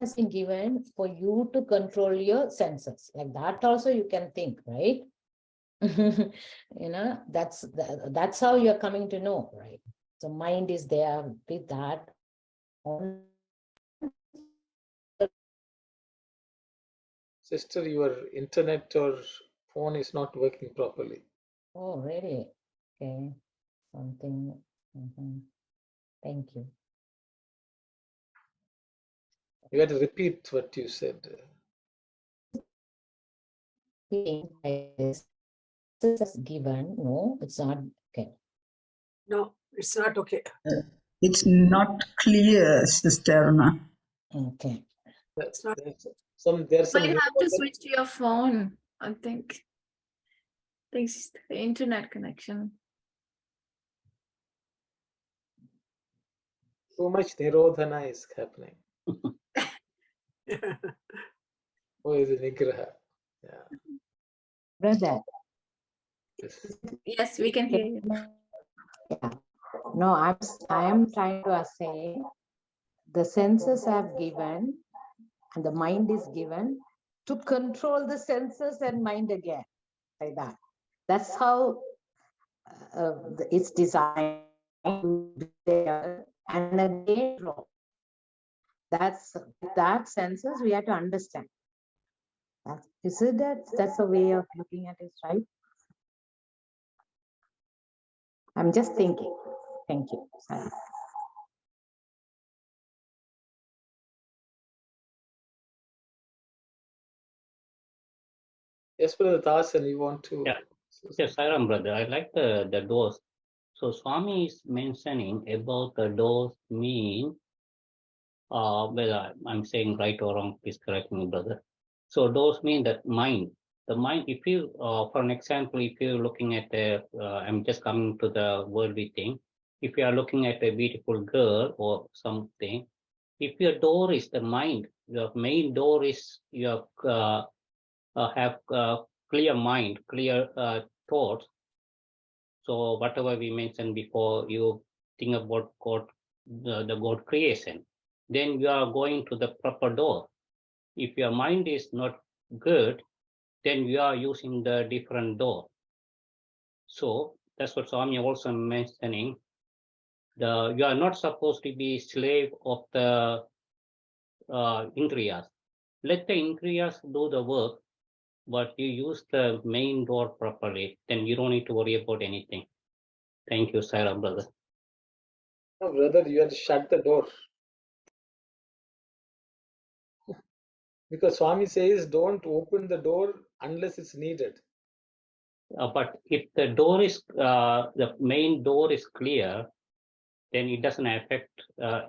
Speaker 4: Has been given for you to control your senses. Like that also you can think, right? That's how you're coming to know, right? So mind is there with that.
Speaker 1: Sister, your internet or phone is not working properly.
Speaker 4: Oh, really? Okay. Something. Thank you.
Speaker 1: You had to repeat what you said.
Speaker 4: Is given. No, it's not okay.
Speaker 3: No, it's not okay.
Speaker 7: It's not clear, Sister Aruna.
Speaker 4: Okay.
Speaker 3: It's not.
Speaker 1: There's some.
Speaker 6: You have to switch to your phone, I think. Thanks to the internet connection.
Speaker 1: Too much nirodhana is happening. Oh, is a nigraha. Yeah.
Speaker 4: Brother.
Speaker 1: Yes.
Speaker 6: Yes, we can hear you.
Speaker 4: Yeah. No, I am trying to say the senses have given and the mind is given to control the senses and mind again, like that. That's how it's designed to be there and again draw. That senses we have to understand. Is it that's a way of looking at it, right? I'm just thinking. Thank you.
Speaker 1: Yes, Brother Dasan, you want to?
Speaker 5: Yeah. Yes, Sairam brother, I like the doors. So Swami is mentioning about the doors mean, whether I'm saying right or wrong, please correct me, brother. So doors mean that mind. The mind, if you, for an example, if you're looking at I'm just coming to the worldly thing. If you are looking at a beautiful girl or something, if your door is the mind, your main door is your have clear mind, clear thoughts. So whatever we mentioned before, you think about God, the God creation, then you are going to the proper door. If your mind is not good, then you are using the different door. So that's what Swami also mentioning. You are not supposed to be slave of the indriyas. Let the indriyas do the work, but you use the main door properly, then you don't need to worry about anything. Thank you, Sarah, brother.
Speaker 1: No, brother, you have to shut the door. Because Swami says don't open the door unless it's needed.
Speaker 5: But if the door is, the main door is clear, then it doesn't affect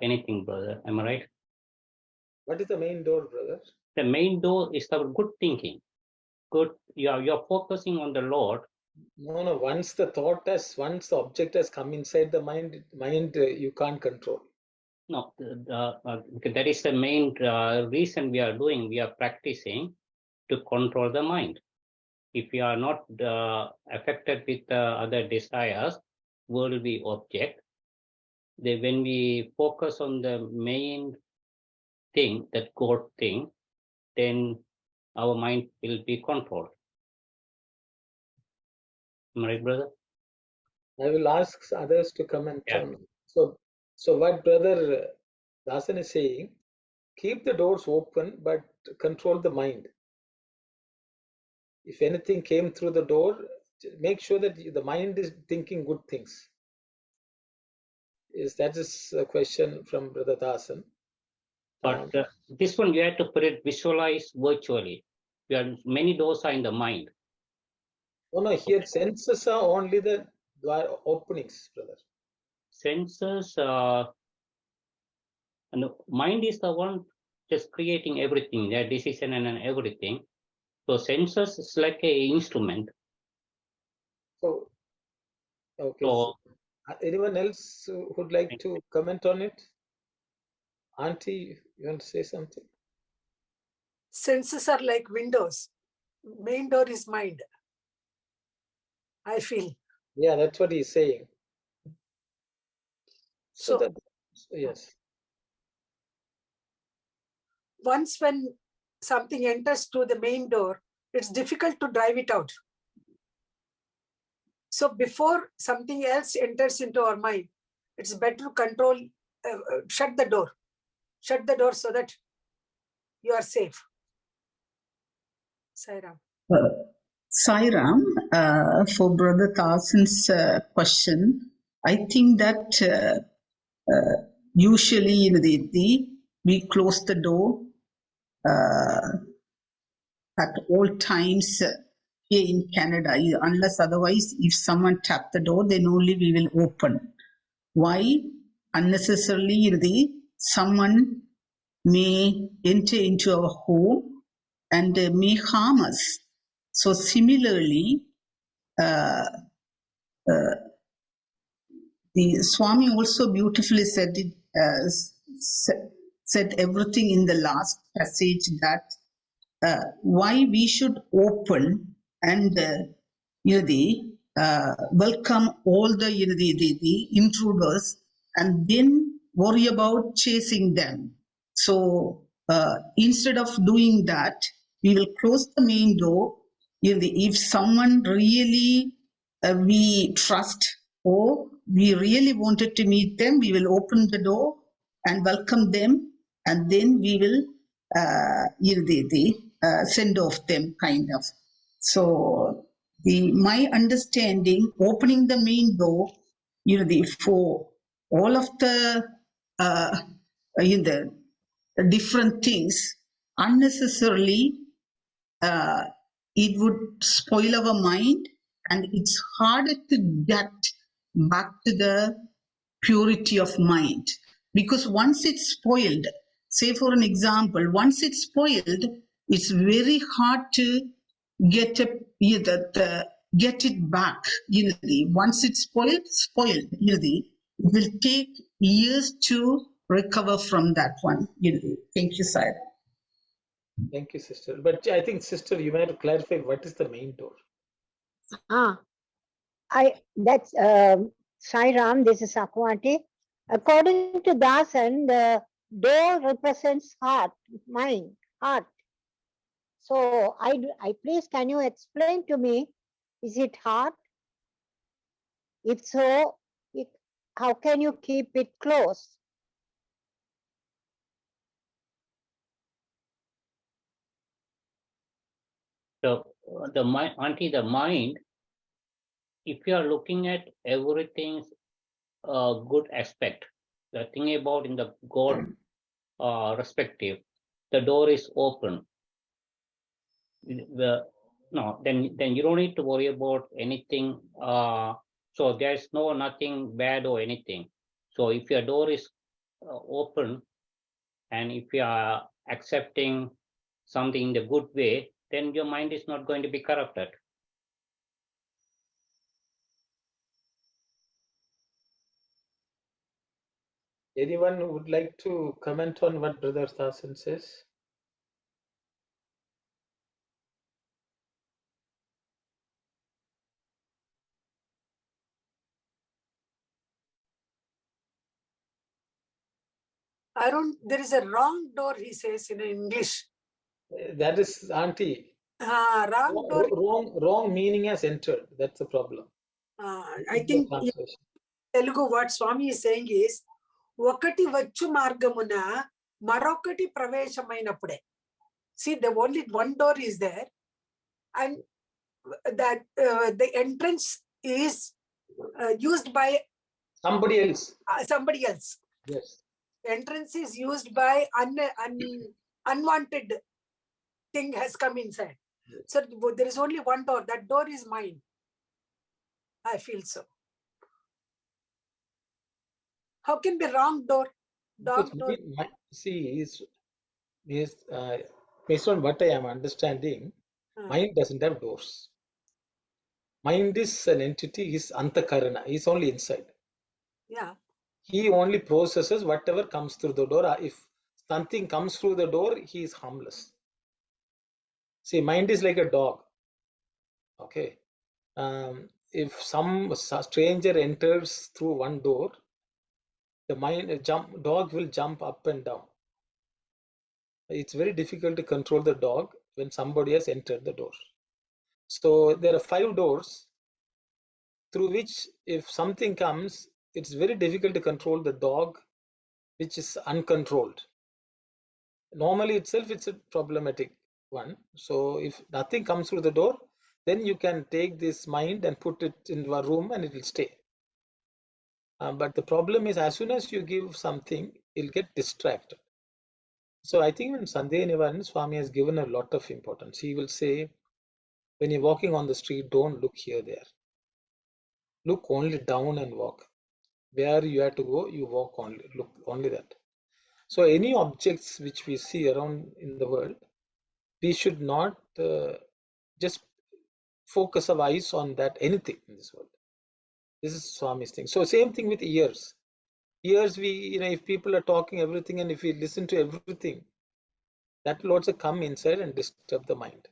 Speaker 5: anything, brother. Am I right?
Speaker 1: What is the main door, brother?
Speaker 5: The main door is our good thinking. Good, you're focusing on the Lord.
Speaker 1: No. Once the object has come inside the mind you can't control.
Speaker 5: No, that is the main reason we are doing. We are practicing to control the mind. If we are not affected with other desires, worldly object, then when we focus on the main thing, that God thing, then our mind will be controlled. Am I right, brother?
Speaker 1: I will ask others to comment
Speaker 5: Yeah.
Speaker 1: on. So what Brother Dasan is saying, keep the doors open, but control the mind. If anything came through the door, make sure that the mind is thinking good things. That is a question from Brother Dasan.
Speaker 5: But this one you have to put it, visualize virtually. Many doors are in the mind.
Speaker 1: No, here senses are only the openings, brother.
Speaker 5: Senses, and the mind is the one just creating everything, their decision and everything. So senses is like a instrument.
Speaker 1: So, okay.
Speaker 5: So
Speaker 1: Anyone else would like to comment on it? Auntie, you want to say something?
Speaker 3: Senses are like windows. Main door is mind, I feel.
Speaker 1: Yeah, that's what he's saying.
Speaker 3: So
Speaker 1: yes.
Speaker 3: Once when something enters through the main door, it's difficult to drive it out. So before something else enters into our mind, it's better to control, shut the door. Shut the door so that you are safe. Sairam.
Speaker 7: Sairam, for Brother Tarsan's question, I think that usually we close the door at all times here in Canada, unless otherwise, if someone tap the door, then only we will open. Why? Unnecessarily, someone may enter into our home and may harm us. So similarly, the Swami also beautifully said it said everything in the last passage that why we should open and welcome all the the intruders and then worry about chasing them. So instead of doing that, we will close the main door. If someone really we trust or we really wanted to meet them, we will open the door and welcome them, and then we will send off them, kind of. So my understanding, opening the main door, for all of the the different things, unnecessarily it would spoil our mind, and it's harder to get back to the purity of mind, because once it's spoiled, say for an example, once it's spoiled, it's very hard to get get it back. Once it's spoiled, it will take years to recover from that one. Thank you, sir.
Speaker 1: Thank you, sister. But I think, sister, you might clarify what is the main door.
Speaker 8: That's Sai Ram. This is Akwati. According to Dasan, the door represents heart, mind, heart. So I please, can you explain to me? Is it heart? If so, how can you keep it closed?
Speaker 5: So the mind, Auntie, the mind, if you are looking at everything's good aspect, the thing about in the God perspective, the door is open. Then you don't need to worry about anything. So there's nothing bad or anything. So if your door is open, and if you are accepting something in the good way, then your mind is not going to be corrupted.
Speaker 1: Anyone would like to comment on what Brother Dasan says?
Speaker 3: There is a wrong door, he says in English.
Speaker 1: That is, Auntie.
Speaker 3: Wrong door.
Speaker 1: Wrong meaning has entered. That's the problem.
Speaker 3: I think Telugu, what Swami is saying is, ఒకటి వచ్చు మార్గమున మరొకటి ప్రవేశమైనప్పుడే. See, the only one door is there, and that the entrance is used by
Speaker 1: somebody else.
Speaker 3: Somebody else.
Speaker 1: Yes.
Speaker 3: Entrance is used by unwanted thing has come inside. Yes. So there is only one door. That door is mine. I feel so. How can be wrong door?
Speaker 1: See, based on what I am understanding, mind doesn't have doors. Mind is an entity, is antakarana, is only inside.
Speaker 3: Yeah.
Speaker 1: He only processes whatever comes through the door. If something comes through the door, he is harmless. See, mind is like a dog. Okay. If some stranger enters through one door, the dog will jump up and down. It's very difficult to control the dog when somebody has entered the door. So there are 5 doors through which, if something comes, it's very difficult to control the dog, which is uncontrolled. Normally itself, it's a problematic one. So if nothing comes through the door, then you can take this mind and put it into a room and it will stay. But the problem is, as soon as you give something, it'll get distracted. So I think when Sandhya Nivaran, Swami has given a lot of importance. He will say, when you're walking on the street, don't look here, there. Look only down and walk. Where you have to go, you walk only, look only that. So any objects which we see around in the world, we should not just focus our eyes on that, anything in this world. This is Swami's thing. So same thing with ears. Ears, if people are talking everything and if we listen to everything, that will also come inside and disturb the mind.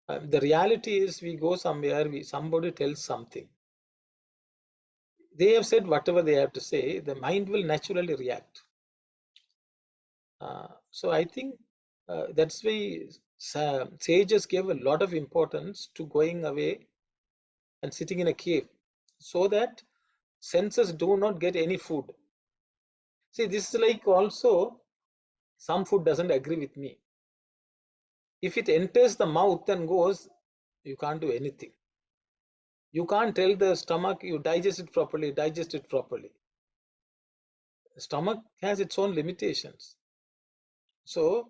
Speaker 1: The reality is we go somewhere, somebody tells something. They have said whatever they have to say, the mind will naturally react. So I think that's why sages gave a lot of importance to going away and sitting in a cave so that senses do not get any food. See, this is like also some food doesn't agree with me. If it enters the mouth and goes, you can't do anything. You can't tell the stomach you digest it properly. The stomach has its own limitations. So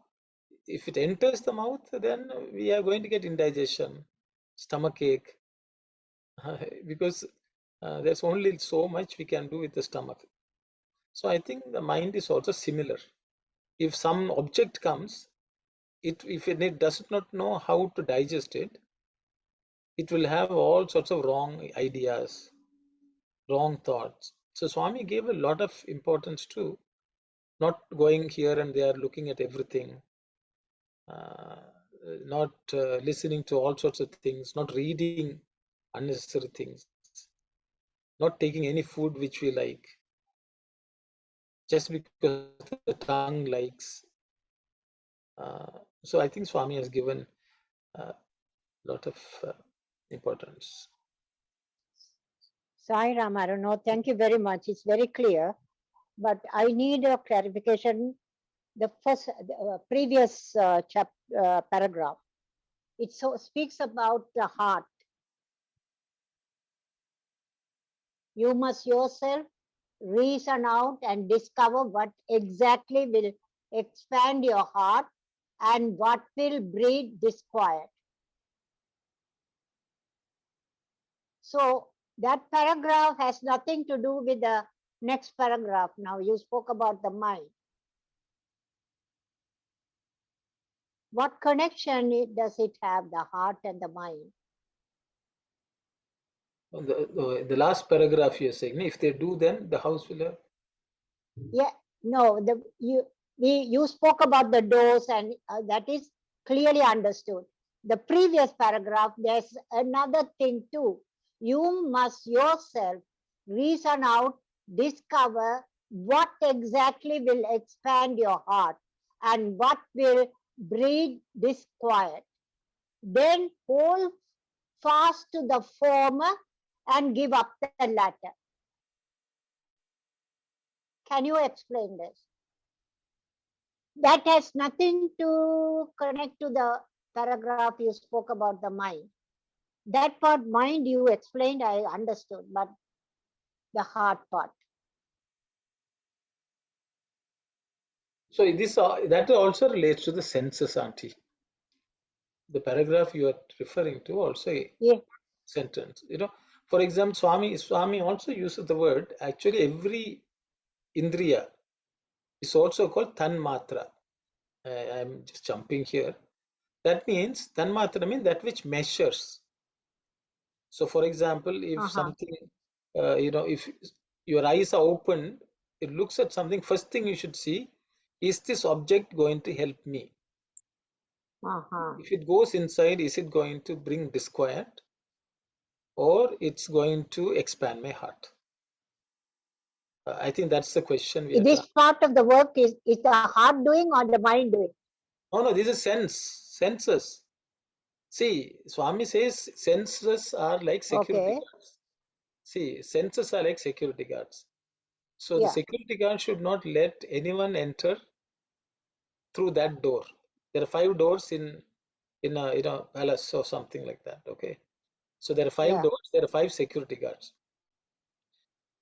Speaker 1: if it enters the mouth, then we are going to get indigestion, stomach ache, because there's only so much we can do with the stomach. So I think the mind is also similar. If some object comes, if it does not know how to digest it, it will have all sorts of wrong ideas, wrong thoughts. So Swami gave a lot of importance to not going here and there, looking at everything, not listening to all sorts of things, not reading unnecessary things, not taking any food which we like, just because the tongue likes. So I think Swami has given a lot of importance.
Speaker 8: Sai Ram, I don't know. Thank you very much. It's very clear. But I need a clarification. The first, previous paragraph, it speaks about the heart. You must yourself reason out and discover what exactly will expand your heart and what will breed disquiet. So that paragraph has nothing to do with the next paragraph. Now you spoke about the mind. What connection does it have, the heart and the mind?
Speaker 1: The last paragraph you're saying, if they do, then the house will have.
Speaker 8: Yeah, no, you spoke about the doors, and that is clearly understood. The previous paragraph, there's another thing too. You must yourself reason out, discover what exactly will expand your heart and what will breed disquiet. Then hold fast to the former and give up the latter. Can you explain this? That has nothing to connect to the paragraph you spoke about the mind. That part, mind, you explained, I understood, but the heart part.
Speaker 1: So that also relates to the senses, Auntie. The paragraph you are referring to also sentence. For example, Swami also uses the word. Actually, every indriya is also called tanmatra. I'm just jumping here. That means tanmatra means that which measures. So, for example, if something, if your eyes are open, it looks at something. First thing you should see, is this object going to help me? If it goes inside, is it going to bring disquiet, or it's going to expand my heart? I think that's the question we have.
Speaker 8: This part of the work is the heart doing or the mind doing?
Speaker 1: No, this is senses. See, Swami says senses are like security guards. See, senses are like security guards. So the security guard should not let anyone enter through that door. There are 5 doors in a palace or something like that. Okay, so there are 5 doors. There are 5 security guards.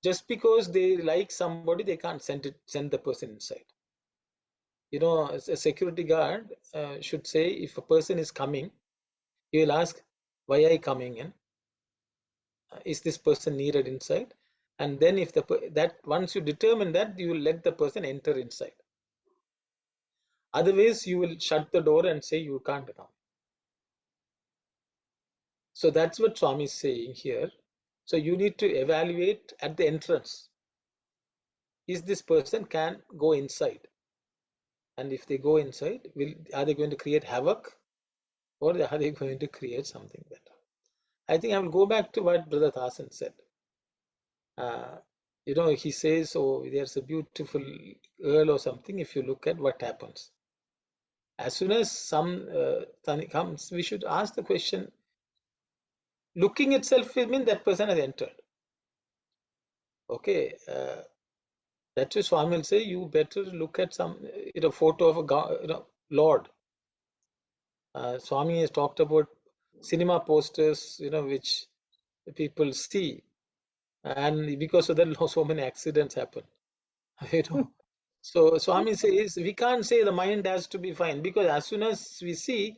Speaker 1: Just because they like somebody, they can't send the person inside. A security guard should say, if a person is coming, he will ask, why are you coming in? Is this person needed inside? And then if once you determine that, you will let the person enter inside. Otherwise, you will shut the door and say you can't come. So that's what Swami is saying here. So you need to evaluate at the entrance. is this person can go inside. And if they go inside, are they going to create havoc, or are they going to create something better? I think I will go back to what Brother Thasan said. He says, oh, there's a beautiful girl or something. If you look at what happens, as soon as some Tani comes, we should ask the question. Looking itself will mean that person has entered. Okay, that's why Swami will say you better look at some photo of a Lord. Swami has talked about cinema posters, which people see, and because of that, so many accidents happen. So Swami says we can't say the mind has to be fine, because as soon as we see,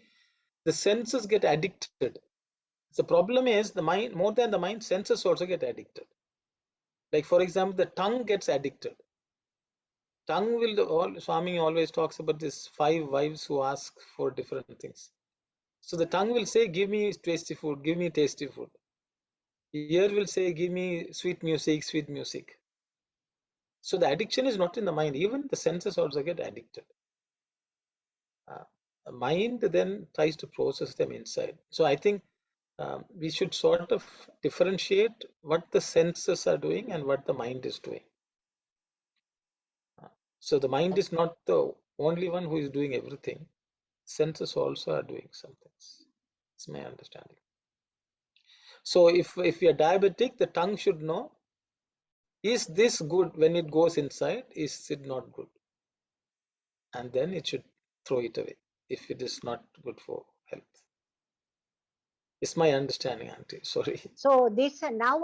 Speaker 1: the senses get addicted. The problem is the mind, more than the mind, senses also get addicted. Like for example, the tongue gets addicted. Tongue will, Swami always talks about this 5 wives who ask for different things. So the tongue will say, give me tasty food, give me tasty food. Ear will say, give me sweet music, sweet music. So the addiction is not in the mind, even the senses also get addicted. The mind then tries to process them inside. So I think we should sort of differentiate what the senses are doing and what the mind is doing. So the mind is not the only one who is doing everything. Senses also are doing some things. It's my understanding. So if we are diabetic, the tongue should know, is this good when it goes inside? Is it not good? And then it should throw it away if it is not good for health. It's my understanding, Auntie. Sorry.
Speaker 8: So this now,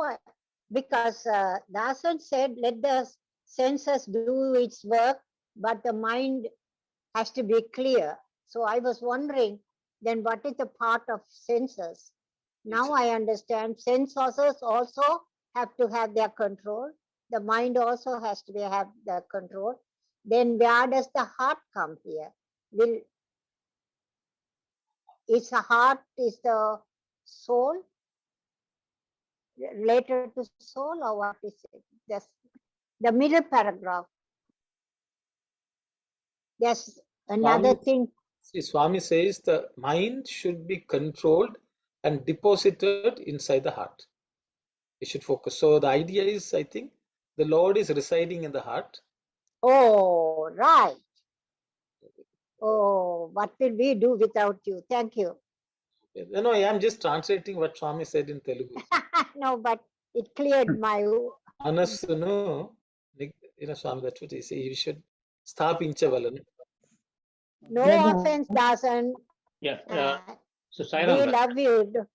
Speaker 8: because Dasan said, let the senses do its work, but the mind has to be clear. So I was wondering, then what is the part of senses? Now I understand senses also have to have their control. The mind also has to have the control. Then where does the heart come here? Is the heart is the soul related to soul, or what is it? Just the middle paragraph. There's another thing.
Speaker 1: Swami says the mind should be controlled and deposited inside the heart. We should focus. So the idea is, I think, the Lord is residing in the heart.
Speaker 8: Oh, right. Oh, what will we do without you? Thank you.
Speaker 1: No, I'm just translating what Swami said in Telugu.
Speaker 8: No, but it cleared my.
Speaker 1: Manasunu, Swami, that's what he says. You should స్థాపించవలను.
Speaker 8: No offense, Dasan.
Speaker 5: Yeah. So
Speaker 8: We
Speaker 5: Sairam,
Speaker 8: love you.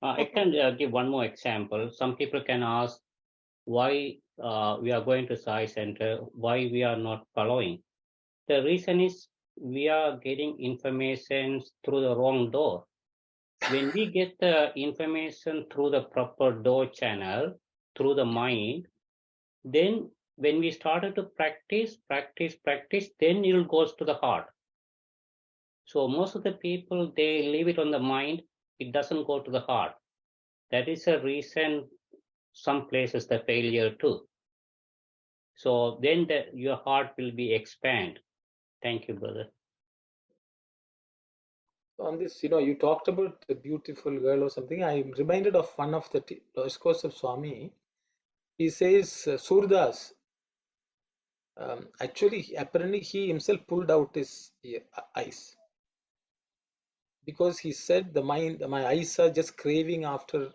Speaker 5: I can give one more example. Some people can ask why we are going to Sai Center, why we are not following. The reason is we are getting information through the wrong door. When we get the information through the proper door channel, through the mind, then when we started to practice, then it goes to the heart. So most of the people, they leave it on the mind, it doesn't go to the heart. That is a reason some places the failure too. So then your heart will be expand. Thank you, brother.
Speaker 1: On this, you talked about the beautiful girl or something. I'm reminded of one of the discourse of Swami. He says, Surdas, actually, apparently he himself pulled out his eyes. Because he said, my eyes are just craving after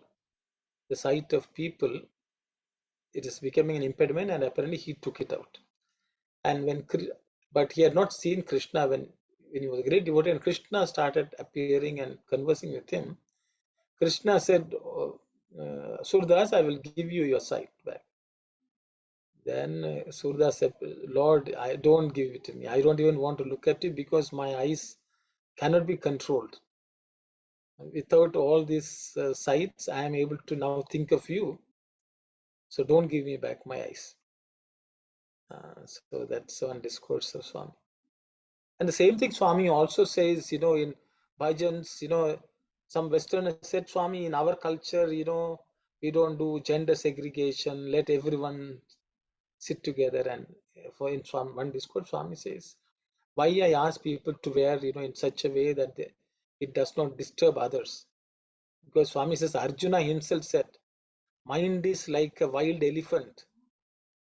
Speaker 1: the sight of people. It is becoming an impediment, and apparently he took it out. And but he had not seen Krishna when he was a great devotee, and Krishna started appearing and conversing with him. Krishna said, Surdas, I will give you your sight back. Then Surdas said, Lord, I don't give it to me. I don't even want to look at you because my eyes cannot be controlled. Without all these sights, I am able to now think of you. So don't give me back my eyes. So that's one discourse of Swami. And the same thing Swami also says, in bhajans, some Westerners said, Swami, in our culture, we don't do gender segregation, let everyone sit together and in one discourse, Swami says, why I ask people to wear, in such a way that it does not disturb others. Because Swami says, Arjuna himself said, mind is like a wild elephant.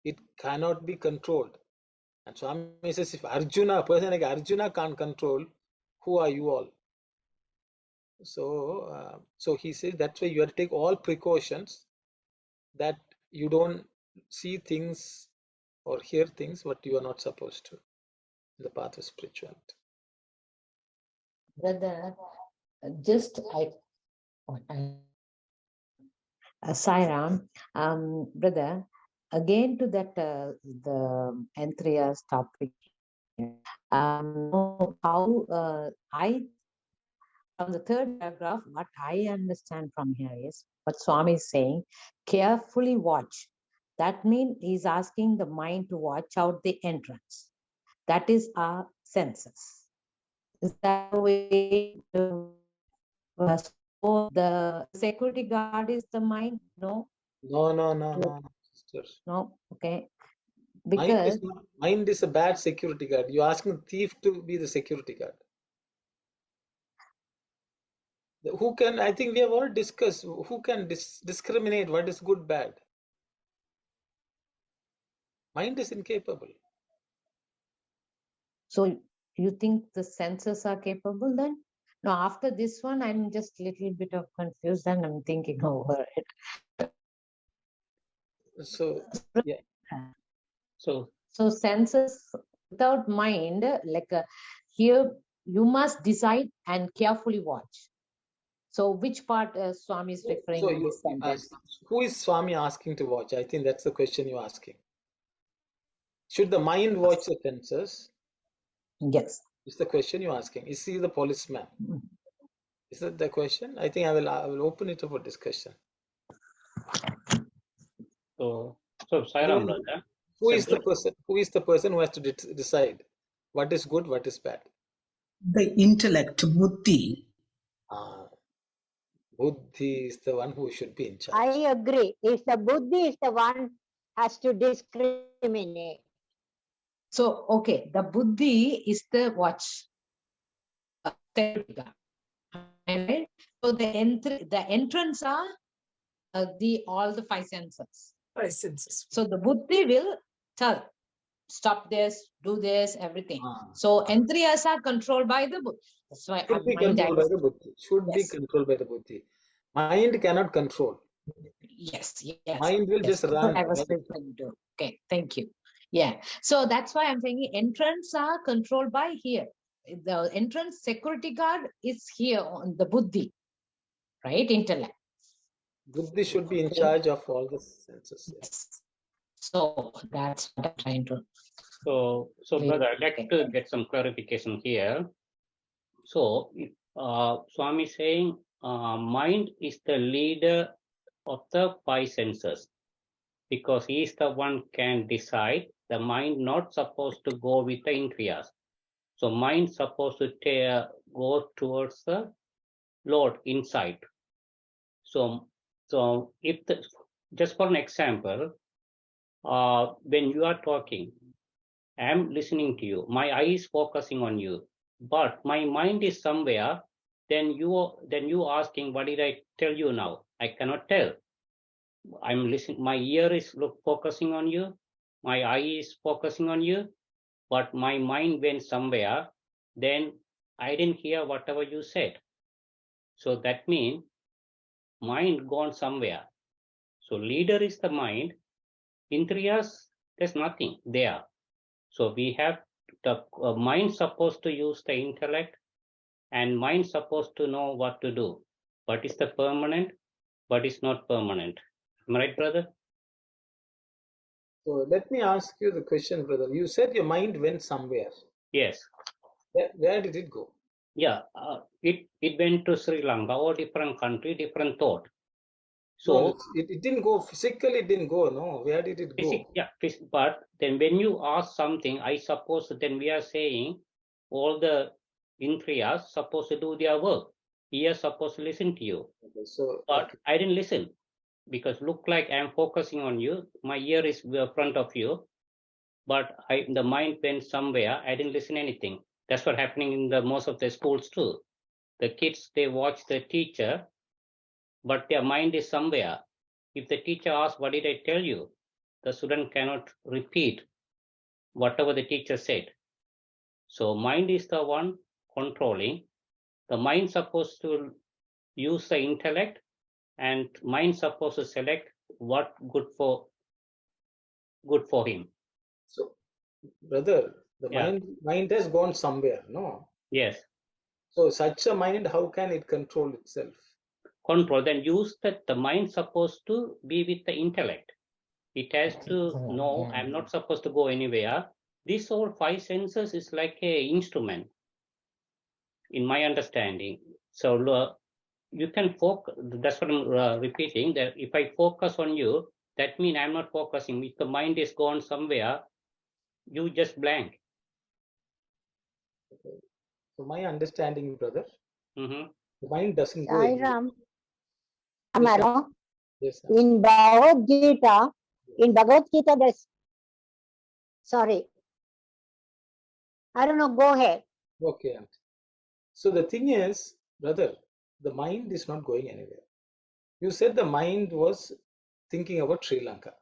Speaker 1: It cannot be controlled. And Swami says, if Arjuna, a person like Arjuna can't control, who are you all? So he says that's why you have to take all precautions that you don't see things or hear things what you are not supposed to in the path of spirituality.
Speaker 4: Brother, just Sai Ram, brother, again to that the Anthriya's topic. How I from the third paragraph, what I understand from here is what Swami is saying, carefully watch. That means he's asking the mind to watch out the entrance. That is our senses. Is that the way so the security guard is the mind? No.
Speaker 1: No, sisters.
Speaker 4: No, okay. Because
Speaker 1: mind is a bad security guard. You're asking the thief to be the security guard. Who can, I think we have all discussed, who can discriminate what is good, bad? Mind is incapable.
Speaker 4: so you think the senses are capable then? No, after this one, I'm just a little bit of confused and I'm thinking over it.
Speaker 1: So, yeah.
Speaker 5: So
Speaker 4: senses without mind, like here, you must decide and carefully watch. So which part Swami is referring in this sentence?
Speaker 1: Who is Swami asking to watch? I think that's the question you're asking. Should the mind watch the senses?
Speaker 4: Yes.
Speaker 1: Is the question you're asking. Is he the policeman? Is that the question? I think I will open it up for discussion.
Speaker 5: So Sai Ram, brother.
Speaker 1: Who is the person who has to decide what is good, what is bad?
Speaker 7: The intellect, buddhi.
Speaker 1: Buddhi is the one who should be in charge.
Speaker 8: I agree. If the buddhi is the one has to discriminate.
Speaker 4: So, okay, the buddhi is the watch. Right? So the entrance are all the five senses.
Speaker 3: Five senses.
Speaker 4: So the buddhi will tell, stop this, do this, everything. So entriyas are controlled by the buddhi. That's why
Speaker 1: should be controlled by the buddhi. Should be controlled by the buddhi. Mind cannot control.
Speaker 4: Yes.
Speaker 1: Mind will just run.
Speaker 4: I was referring to. Okay, thank you. Yeah. So that's why I'm saying entrance are controlled by here. The entrance security guard is here on the buddhi, right? Intellect.
Speaker 1: Buddhi should be in charge of all the senses.
Speaker 4: Yes. So that's what I'm trying to.
Speaker 5: So brother, I'd like to get some clarification here. So Swami is saying mind is the leader of the five senses because he is the one can decide. The mind not supposed to go with the indriyas. So mind supposed to go towards the Lord inside. So if just for an example, when you are talking, I am listening to you. My eye is focusing on you, but my mind is somewhere. Then you asking, what did I tell you now? I cannot tell. I'm listening. My ear is focusing on you. My eye is focusing on you, but my mind went somewhere. Then I didn't hear whatever you said. So that means mind gone somewhere. So leader is the mind. Indriyas, there's nothing there. So we have the mind supposed to use the intellect and mind supposed to know what to do. What is the permanent? What is not permanent? Am I right, brother?
Speaker 1: So let me ask you the question, brother. You said your mind went somewhere.
Speaker 5: Yes.
Speaker 1: Where did it go?
Speaker 5: Yeah, it went to Sri Lanka or different country, different thought. So
Speaker 1: no, it didn't go physically. It didn't go. No, where did it go?
Speaker 5: Yeah, but then when you ask something, I suppose then we are saying all the indriyas supposed to do their work. He is supposed to listen to you.
Speaker 1: Okay, so
Speaker 5: but I didn't listen. because look like I'm focusing on you. My ear is in front of you, but the mind went somewhere. I didn't listen anything. That's what happening in the most of the schools too. The kids, they watch the teacher, but their mind is somewhere. If the teacher asks, what did I tell you? The student cannot repeat whatever the teacher said. So mind is the one controlling. The mind supposed to use the intellect, and mind supposed to select what good for him.
Speaker 1: So, brother, the
Speaker 5: Yeah.
Speaker 1: mind has gone somewhere, no?
Speaker 5: Yes.
Speaker 1: So such a mind, how can it control itself?
Speaker 5: Control, then use that the mind supposed to be with the intellect. It has to know I'm not supposed to go anywhere. These all five senses is like a instrument, in my understanding. So you can focus. That's what I'm repeating. That if I focus on you, that means I'm not focusing. If the mind is gone somewhere, you just blank.
Speaker 1: Okay. So my understanding, brother,
Speaker 5: Mm-hmm.
Speaker 1: the mind doesn't go
Speaker 8: Sai
Speaker 1: anywhere.
Speaker 8: Ram.
Speaker 1: Yes, sir.
Speaker 8: Hello.
Speaker 1: Yes, sir.
Speaker 8: In Bhagavad Gita, there's, sorry, I don't know, go ahead.
Speaker 1: Okay. So the thing is, brother, the mind is not going anywhere. You said the mind was thinking about Sri Lanka.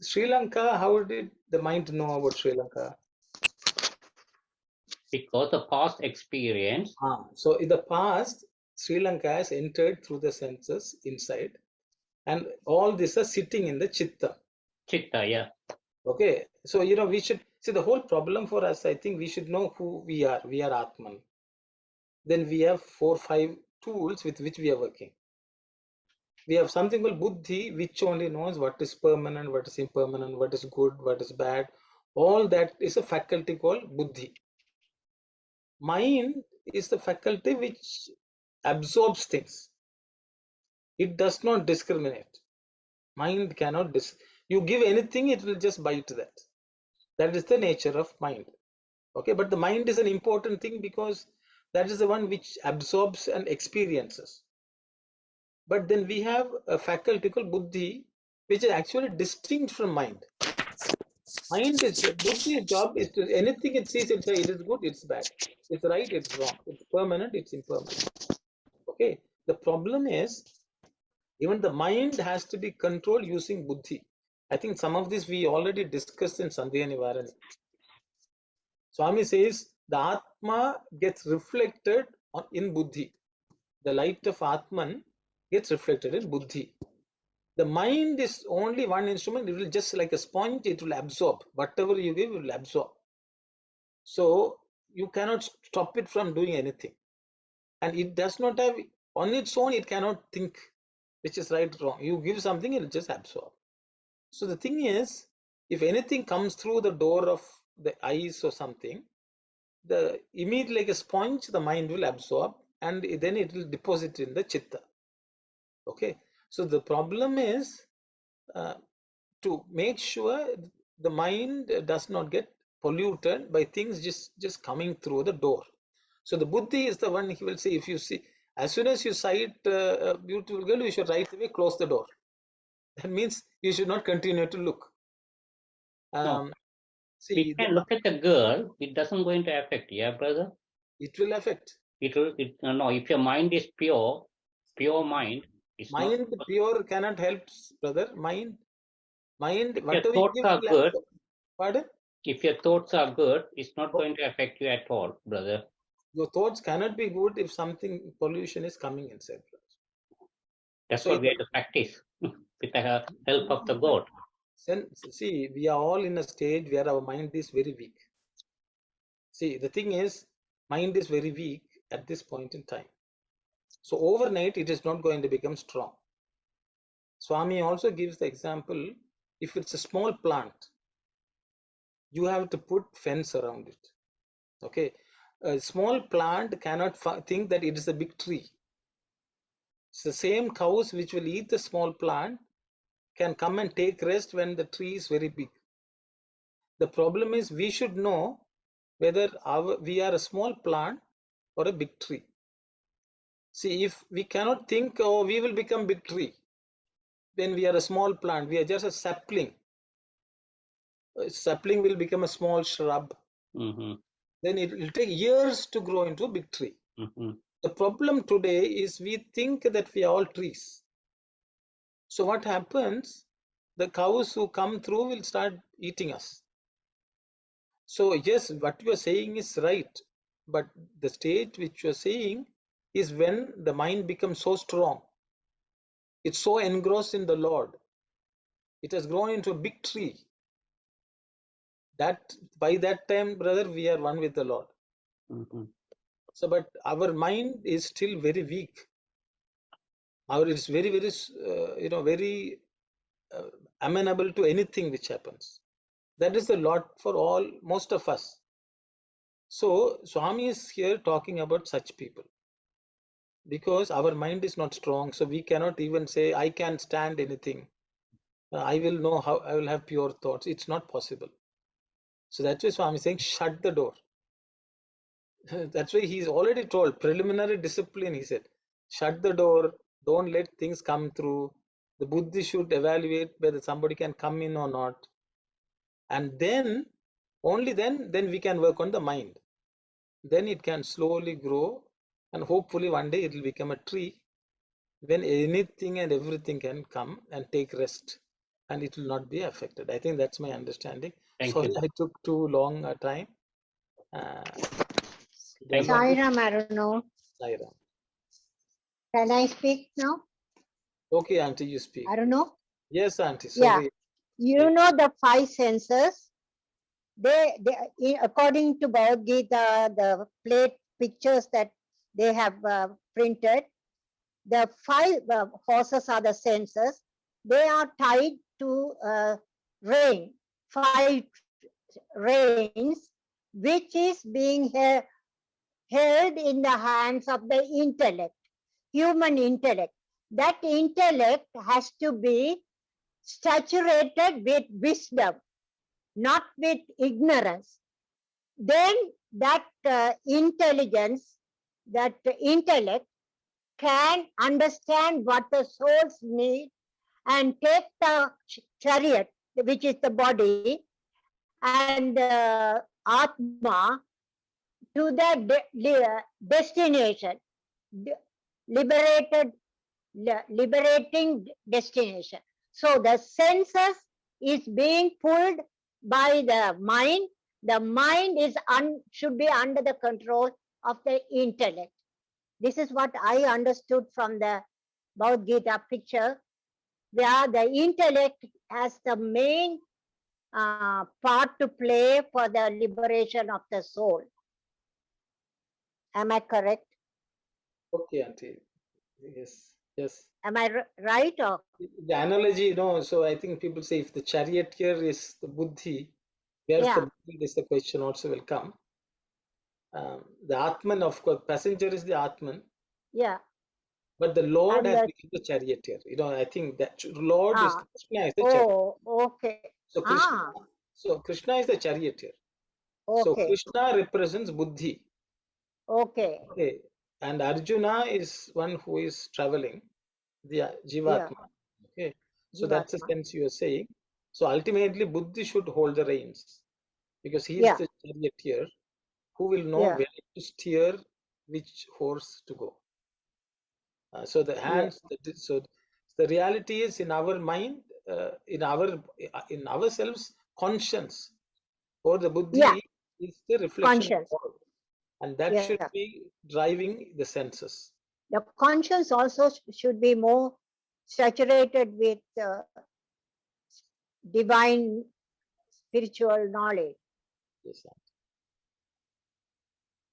Speaker 1: Sri Lanka, how did the mind know about Sri Lanka?
Speaker 5: Because the past experience.
Speaker 1: So in the past, Sri Lanka has entered through the senses inside, and all this is sitting in the chitta.
Speaker 5: Chitta, yeah.
Speaker 1: Okay, so we should see the whole problem for us. I think we should know who we are. We are Atman. Then we have 4-5 tools with which we are working. We have something called buddhi, which only knows what is permanent, what is impermanent, what is good, what is bad. All that is a faculty called buddhi. Mind is the faculty which absorbs things. It does not discriminate. Mind cannot you give anything, it will just bite that. That is the nature of mind. Okay, but the mind is an important thing because that is the one which absorbs and experiences. But then we have a faculty called buddhi, which is actually distinct from mind. Mind is buddhi's job is to anything it sees, it says it is good, it's bad, it's right, it's wrong, it's permanent, it's impermanent. Okay, the problem is even the mind has to be controlled using buddhi. I think some of this we already discussed in Sandhya Nivarani. Swami says the Atma gets reflected in buddhi. The light of Atman gets reflected in buddhi. The mind is only one instrument. It will just like a sponge, it will absorb whatever you give, it will absorb. So you cannot stop it from doing anything, and it does not have on its own, it cannot think which is right or wrong. You give something, it will just absorb. So the thing is, if anything comes through the door of the eyes or something, the immediately like a sponge, the mind will absorb and then it will deposit in the chitta. Okay, so the problem is to make sure the mind does not get polluted by things just coming through the door. So the buddhi is the one, he will say, if you see, as soon as you sight a beautiful girl, you should right away close the door. That means you should not continue to look.
Speaker 5: No.
Speaker 1: See,
Speaker 5: We can look at the girl, it doesn't going to affect, yeah, brother?
Speaker 1: It will affect.
Speaker 5: No, if your mind is pure mind, it's
Speaker 1: mind
Speaker 5: not.
Speaker 1: pure cannot help, brother. Mind,
Speaker 5: If your
Speaker 1: whatever you
Speaker 5: thoughts
Speaker 1: give
Speaker 5: are
Speaker 1: will
Speaker 5: good,
Speaker 1: absorb. Pardon?
Speaker 5: if your thoughts are good, it's not
Speaker 1: Oh,
Speaker 5: going to affect you at all, brother.
Speaker 1: your thoughts cannot be good if something pollution is coming inside.
Speaker 5: That's
Speaker 1: So
Speaker 5: what we have to practice with the help of the God.
Speaker 1: see, we are all in a stage where our mind is very weak. See, the thing is, mind is very weak at this point in time. So overnight, it is not going to become strong. Swami also gives the example, if it's a small plant, you have to put fence around it. Okay, a small plant cannot think that it is a big tree. It's the same cows which will eat the small plant can come and take rest when the tree is very big. The problem is we should know whether we are a small plant or a big tree. See, if we cannot think, oh, we will become big tree. When we are a small plant, we are just a sapling. A sapling will become a small shrub. Then it will take years to grow into a big tree. The problem today is we think that we are all trees. So what happens? The cows who come through will start eating us. So yes, what you are saying is right, but the stage which you are saying is when the mind becomes so strong. It's so engrossed in the Lord. It has grown into a big tree. That by that time, brother, we are one with the Lord. So, but our mind is still very weak. It's very, very, very amenable to anything which happens. That is the lot for all, most of us. So Swami is here talking about such people, because our mind is not strong. So we cannot even say, I can stand anything. I will know how I will have pure thoughts. It's not possible. So that's why Swami is saying, shut the door. That's why he's already told preliminary discipline. He said, shut the door. Don't let things come through. The Buddhi should evaluate whether somebody can come in or not. And then, only then we can work on the mind. Then it can slowly grow, and hopefully one day it will become a tree when anything and everything can come and take rest, and it will not be affected. I think that's my understanding. Sorry, I took too long a time.
Speaker 8: Sairam, I don't know.
Speaker 1: Sairam.
Speaker 8: Can I speak now?
Speaker 1: Okay, Auntie, you speak.
Speaker 8: I don't know.
Speaker 1: Yes, Auntie, sorry.
Speaker 8: Yeah. You know the 5 senses, they according to Bhagavad Gita, the plate pictures that they have printed, the 5 horses are the senses. They are tied to rein, 5 reins, which is being held in the hands of the intellect, human intellect. That intellect has to be saturated with wisdom, not with ignorance. Then that intelligence, that intellect can understand what the souls need and take the chariot, which is the body, and Atma to the destination, liberating destination. So the senses is being pulled by the mind. The mind is should be under the control of the intellect. This is what I understood from the Bhagavad Gita picture, where the intellect has the main part to play for the liberation of the soul. Am I correct?
Speaker 1: Okay, Auntie. Yes, yes.
Speaker 8: Am I right? Or?
Speaker 1: The analogy, so I think people say if the charioteer is the Buddhi, where's the Buddhi is the question also will come. The Atman, of course, passenger is the Atman.
Speaker 8: Yeah.
Speaker 1: But the Lord has become the charioteer. I think that Lord is Krishna is the charioteer.
Speaker 8: Okay.
Speaker 1: So Krishna is the charioteer.
Speaker 8: Okay.
Speaker 1: So Krishna represents Buddhi.
Speaker 8: Okay.
Speaker 1: Okay. And Arjuna is one who is traveling, the Jivatma. Okay. So that's the sense you are saying. So ultimately Buddhi should hold the reins, because he is the charioteer who will know where to steer which horse to go. So the hands, so the reality is in our mind, in ourselves, conscience or the Buddhi is the reflection of God, and that should be driving the senses.
Speaker 8: The conscience also should be more saturated with divine spiritual knowledge.
Speaker 1: Yes, Auntie.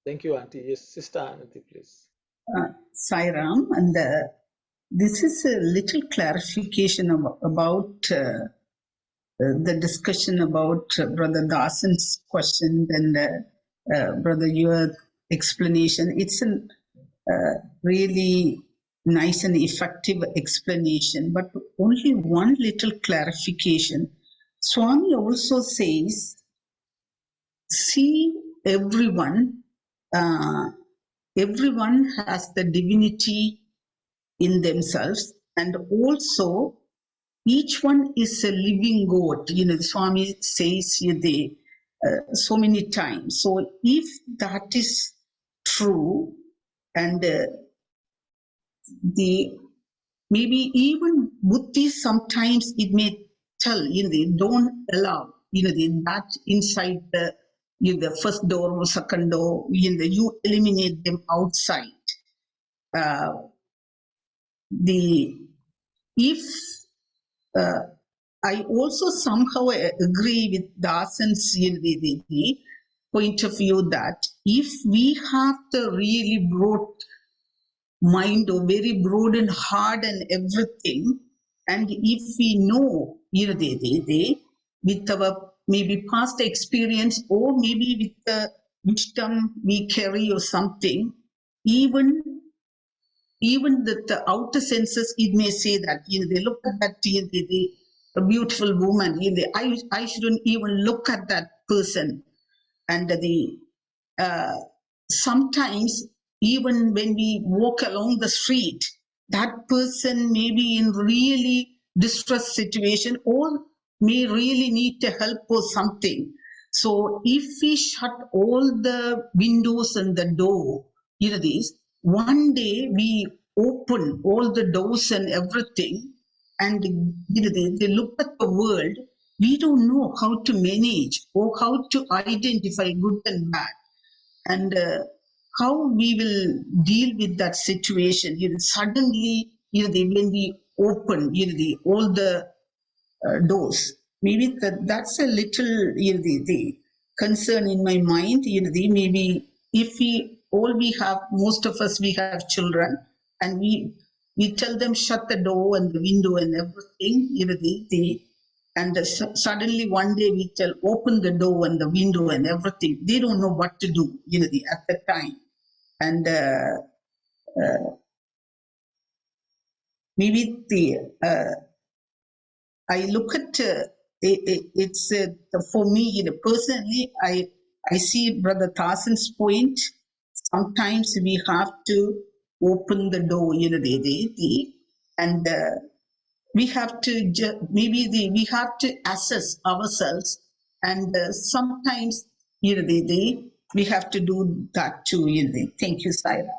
Speaker 1: Thank you, Auntie. Yes, Sister Auntie, please.
Speaker 7: Sairam, and this is a little clarification about the discussion about Brother Dasan's question and Brother your explanation. It's a really nice and effective explanation, but only one little clarification. Swami also says, see everyone everyone has the divinity in themselves, and also each one is a living God. The Swami says so many times. So if that is true, and the maybe even Buddhists sometimes it may tell, they don't allow, that inside the first door or second door, you eliminate them outside. The if I also somehow agree with Dasan's the point of view that if we have the really broad mind or very broad and hard and everything, and if we know, with our maybe past experience or maybe with the wisdom we carry or something, even the outer senses, it may say that, they look at that, a beautiful woman, I shouldn't even look at that person. And sometimes even when we walk along the street, that person may be in really distress situation or may really need to help or something. So if we shut all the windows and the door, one day we open all the doors and everything, and they look at the world, we don't know how to manage or how to identify good and bad, and how we will deal with that situation. Suddenly, when we open, all the doors, maybe that's a little, the concern in my mind. Maybe if most of us, we have children, and we tell them shut the door and the window and everything, and suddenly one day we tell open the door and the window and everything. They don't know what to do, at the time. And maybe I look at it's for me, personally, I see Brother Tarsan's point. Sometimes we have to open the door, and we have to we have to assess ourselves, and sometimes we have to do that too. Thank you, Saira.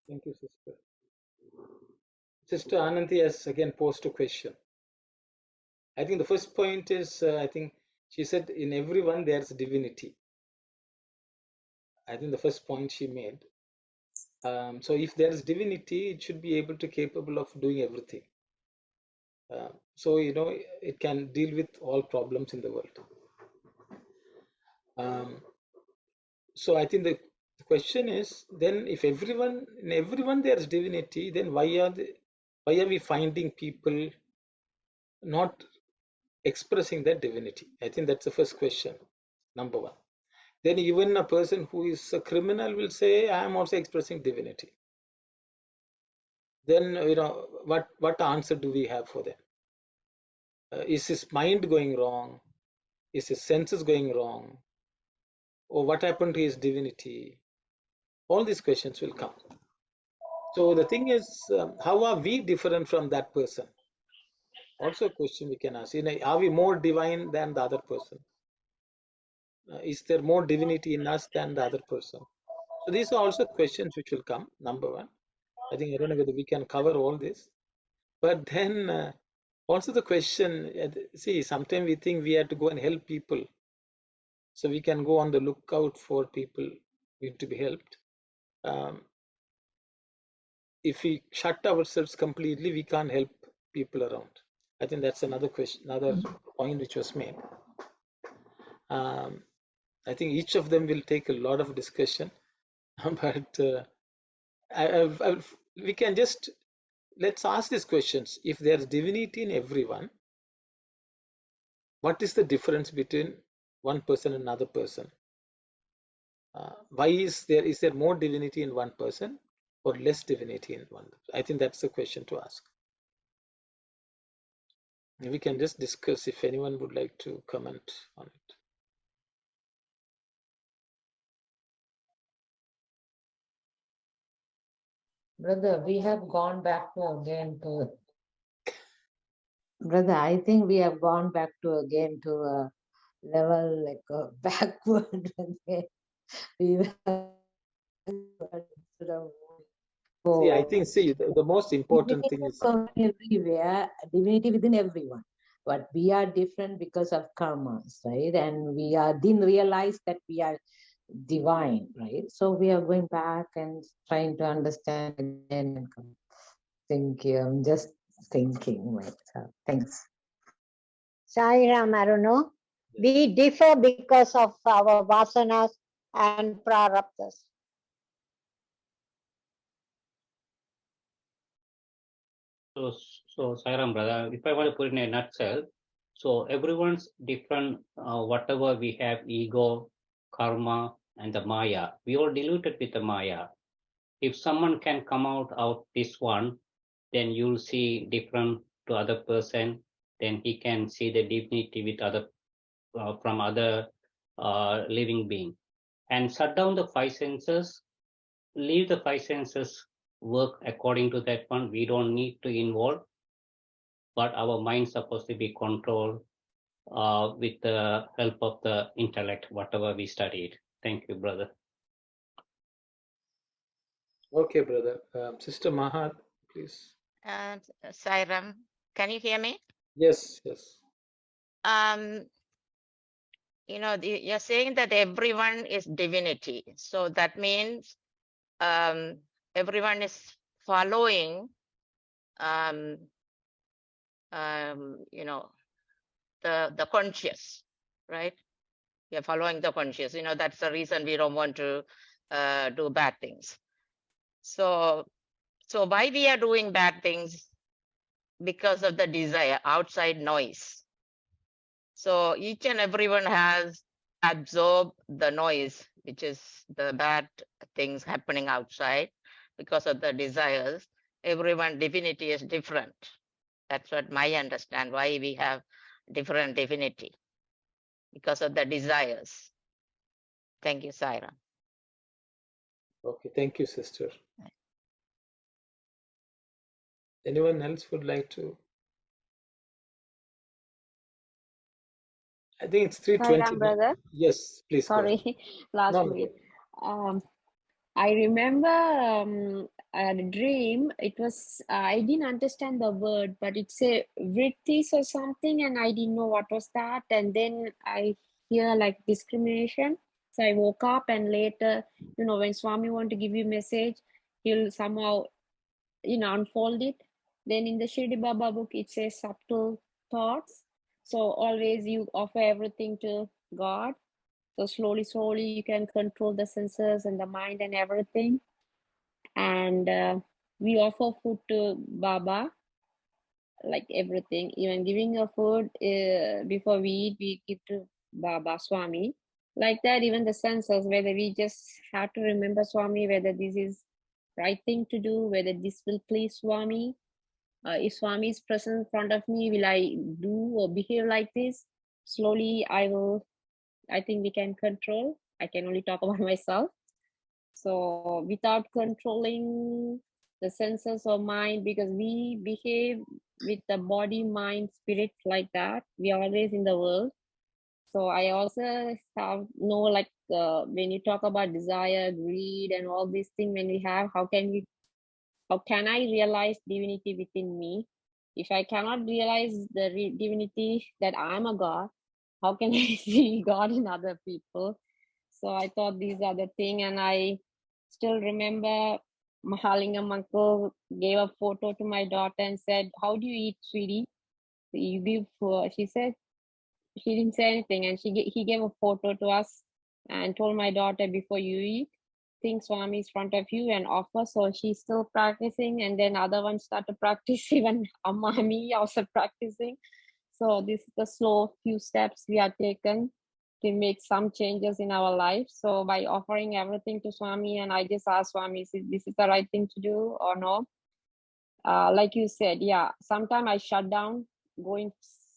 Speaker 1: Thank you, sister. Sister Ananthi has again posed a question. I think the first point is, I think she said in everyone there's divinity. I think the first point she made. So if there's divinity, it should be able to capable of doing everything. So, it can deal with all problems in the world. So I think the question is, then if in everyone there's divinity, then why are we finding people not expressing that divinity? I think that's the first question, number one. Then even a person who is a criminal will say, I am also expressing divinity. Then, what answer do we have for them? Is his mind going wrong? Is his senses going wrong? Or what happened to his divinity? All these questions will come. So the thing is, how are we different from that person? Also a question we can ask. Are we more divine than the other person? Is there more divinity in us than the other person? So these are also questions which will come, number one. I don't know whether we can cover all this. But then also the question, see, sometimes we think we have to go and help people. So we can go on the lookout for people to be helped. If we shut ourselves completely, we can't help people around. I think that's another question, another point which was made. I think each of them will take a lot of discussion, but we can just, let's ask these questions. If there's divinity in everyone, what is the difference between one person and another person? Why is there more divinity in one person or less divinity in one? I think that's the question to ask. We can just discuss if anyone would like to comment on it.
Speaker 4: Brother, we have gone back to again to. Brother, I think we have gone back to again to a level like a backward again. We were instead of
Speaker 1: See, I
Speaker 4: moving
Speaker 1: think, see, the most important thing is,
Speaker 4: everywhere, divinity within everyone. But we are different because of karmas, right? And we didn't realize that we are divine, right? So we are going back and trying to understand again and come. Thank you. I'm just thinking. Thanks.
Speaker 8: Sai Ram, I don't know. We differ because of our vasanas and prarabdhas.
Speaker 5: So Sairam brother, if I want to put in a nutshell, so everyone's different, whatever we have, ego, karma, and the Maya, we all diluted with the Maya. If someone can come out this one, then you'll see different to other person, then he can see the divinity with other, from other living being. And shut down the five senses, leave the five senses work according to that one. We don't need to involve, but our mind supposed to be controlled with the help of the intellect, whatever we studied. Thank you, brother.
Speaker 1: okay, brother. Sister Mahat, please.
Speaker 9: Sairam, can you hear me?
Speaker 1: Yes, yes.
Speaker 9: You're saying that everyone is divinity. So that means everyone is following, the conscious, right? You're following the conscious. That's the reason we don't want to do bad things. So why we are doing bad things? Because of the desire, outside noise. So each and everyone has absorbed the noise, which is the bad things happening outside because of the desires. Everyone divinity is different. That's what I understand, why we have different divinity, because of the desires. Thank you, Saira.
Speaker 1: Okay, thank you, sister. Anyone else would like to? I think it's 3:20.
Speaker 2: Sairam, brother.
Speaker 1: Yes, please go ahead.
Speaker 2: Sorry, last
Speaker 1: No,
Speaker 2: minute. I remember a dream. It was, I didn't understand the word, but it's a vrittis or something, and I didn't know what was that. And then I hear like discrimination. So I woke up, and later, when Swami want to give you message, he'll somehow, unfold it. Then in the Shirdi Baba book, it says subtle thoughts. So always you offer everything to God. So slowly, you can control the senses and the mind and everything. And we offer food to Baba, like everything. Even giving a food before we eat, we give to Baba Swami. Like that, even the senses, whether we just have to remember Swami, whether this is right thing to do, whether this will please Swami. If Swami is present in front of me, will I do or behave like this? Slowly, I think we can control. I can only talk about myself. So without controlling the senses or mind, because we behave with the body, mind, spirit like that, we are always in the world. So I also know like when you talk about desire, greed, and all these things, when we have, how can I realize divinity within me? If I cannot realize the divinity that I'm a God, how can I see God in other people? So I thought these are the thing, and I still remember Mahalingam uncle gave a photo to my daughter and said, "How do you eat, sweetie?" You give. She said she didn't say anything, and he gave a photo to us and told my daughter, "Before you eat, think Swami is in front of you and offer." So she's still practicing, and then other ones started practicing. Even Amma, me also practicing. So this is the slow few steps we are taken to make some changes in our life. So by offering everything to Swami, and I just asked Swami, this is the right thing to do or no? Like you said, yeah, sometimes I shut down, going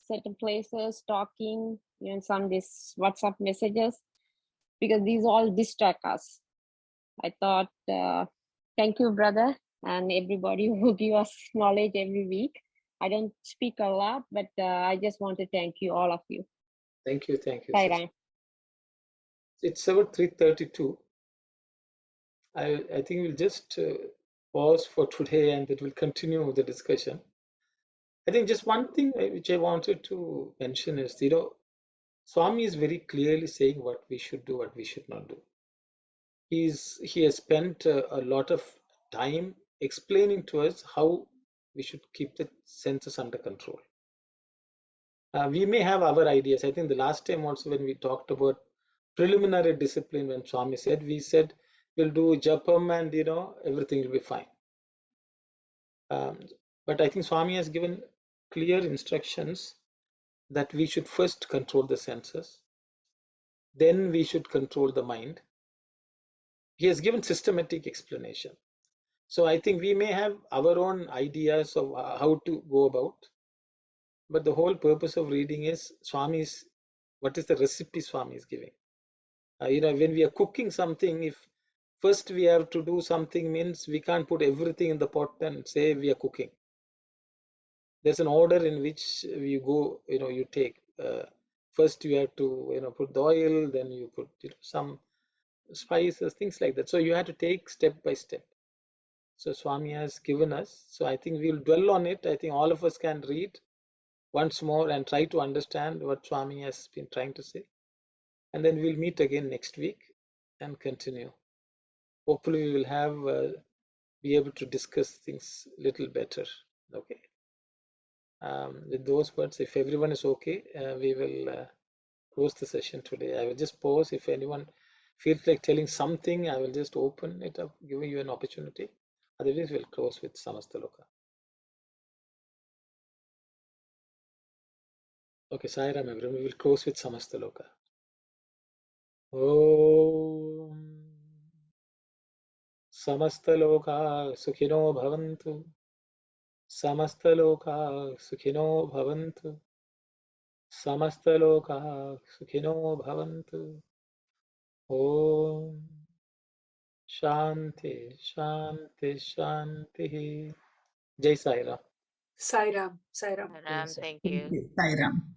Speaker 2: certain places, talking, some this WhatsApp messages, because these all distract us. I thought, thank you, brother.
Speaker 10: and everybody who give us knowledge every week. I don't speak a lot, but I just want to thank you, all of you.
Speaker 1: Thank you. Thank you.
Speaker 10: Sai
Speaker 1: Sister.
Speaker 10: Ram.
Speaker 1: It's about 3:32. I think we'll just pause for today and it will continue the discussion. I think just one thing which I wanted to mention is, Swami is very clearly saying what we should do, what we should not do. He has spent a lot of time explaining to us how we should keep the senses under control. We may have our ideas. I think the last time also when we talked about preliminary discipline, when Swami said, we said we'll do japam and everything will be fine. But I think Swami has given clear instructions that we should first control the senses, then we should control the mind. He has given systematic explanation. So I think we may have our own ideas of how to go about, but the whole purpose of reading is what is the recipe Swami is giving. When we are cooking something, if first we have to do something, means we can't put everything in the pot and say we are cooking. There's an order in which you go, you take, first you have to, put the oil, then you put some spices, things like that. So you have to take step by step. So Swami has given us. So I think we'll dwell on it. I think all of us can read once more and try to understand what Swami has been trying to say. And then we'll meet again next week and continue. Hopefully we will have be able to discuss things a little better. Okay. With those words, if everyone is okay, we will close the session today. I will just pause. If anyone feels like telling something, I will just open it up, giving you an opportunity. Otherwise, we'll close with Samastaloka. Okay, Sai Ram, everyone, we will close with Samastaloka. Om Samastaloka Sukhino Bhavantu. Samastaloka Sukhino Bhavantu. Samastaloka Sukhino Bhavantu. Om Shanti, Shanti, Shanti. Jai Sai Ram.
Speaker 3: Sai Ram. Sai Ram.
Speaker 9: Ram, thank
Speaker 7: Thank
Speaker 9: you.
Speaker 7: you. Sai Ram.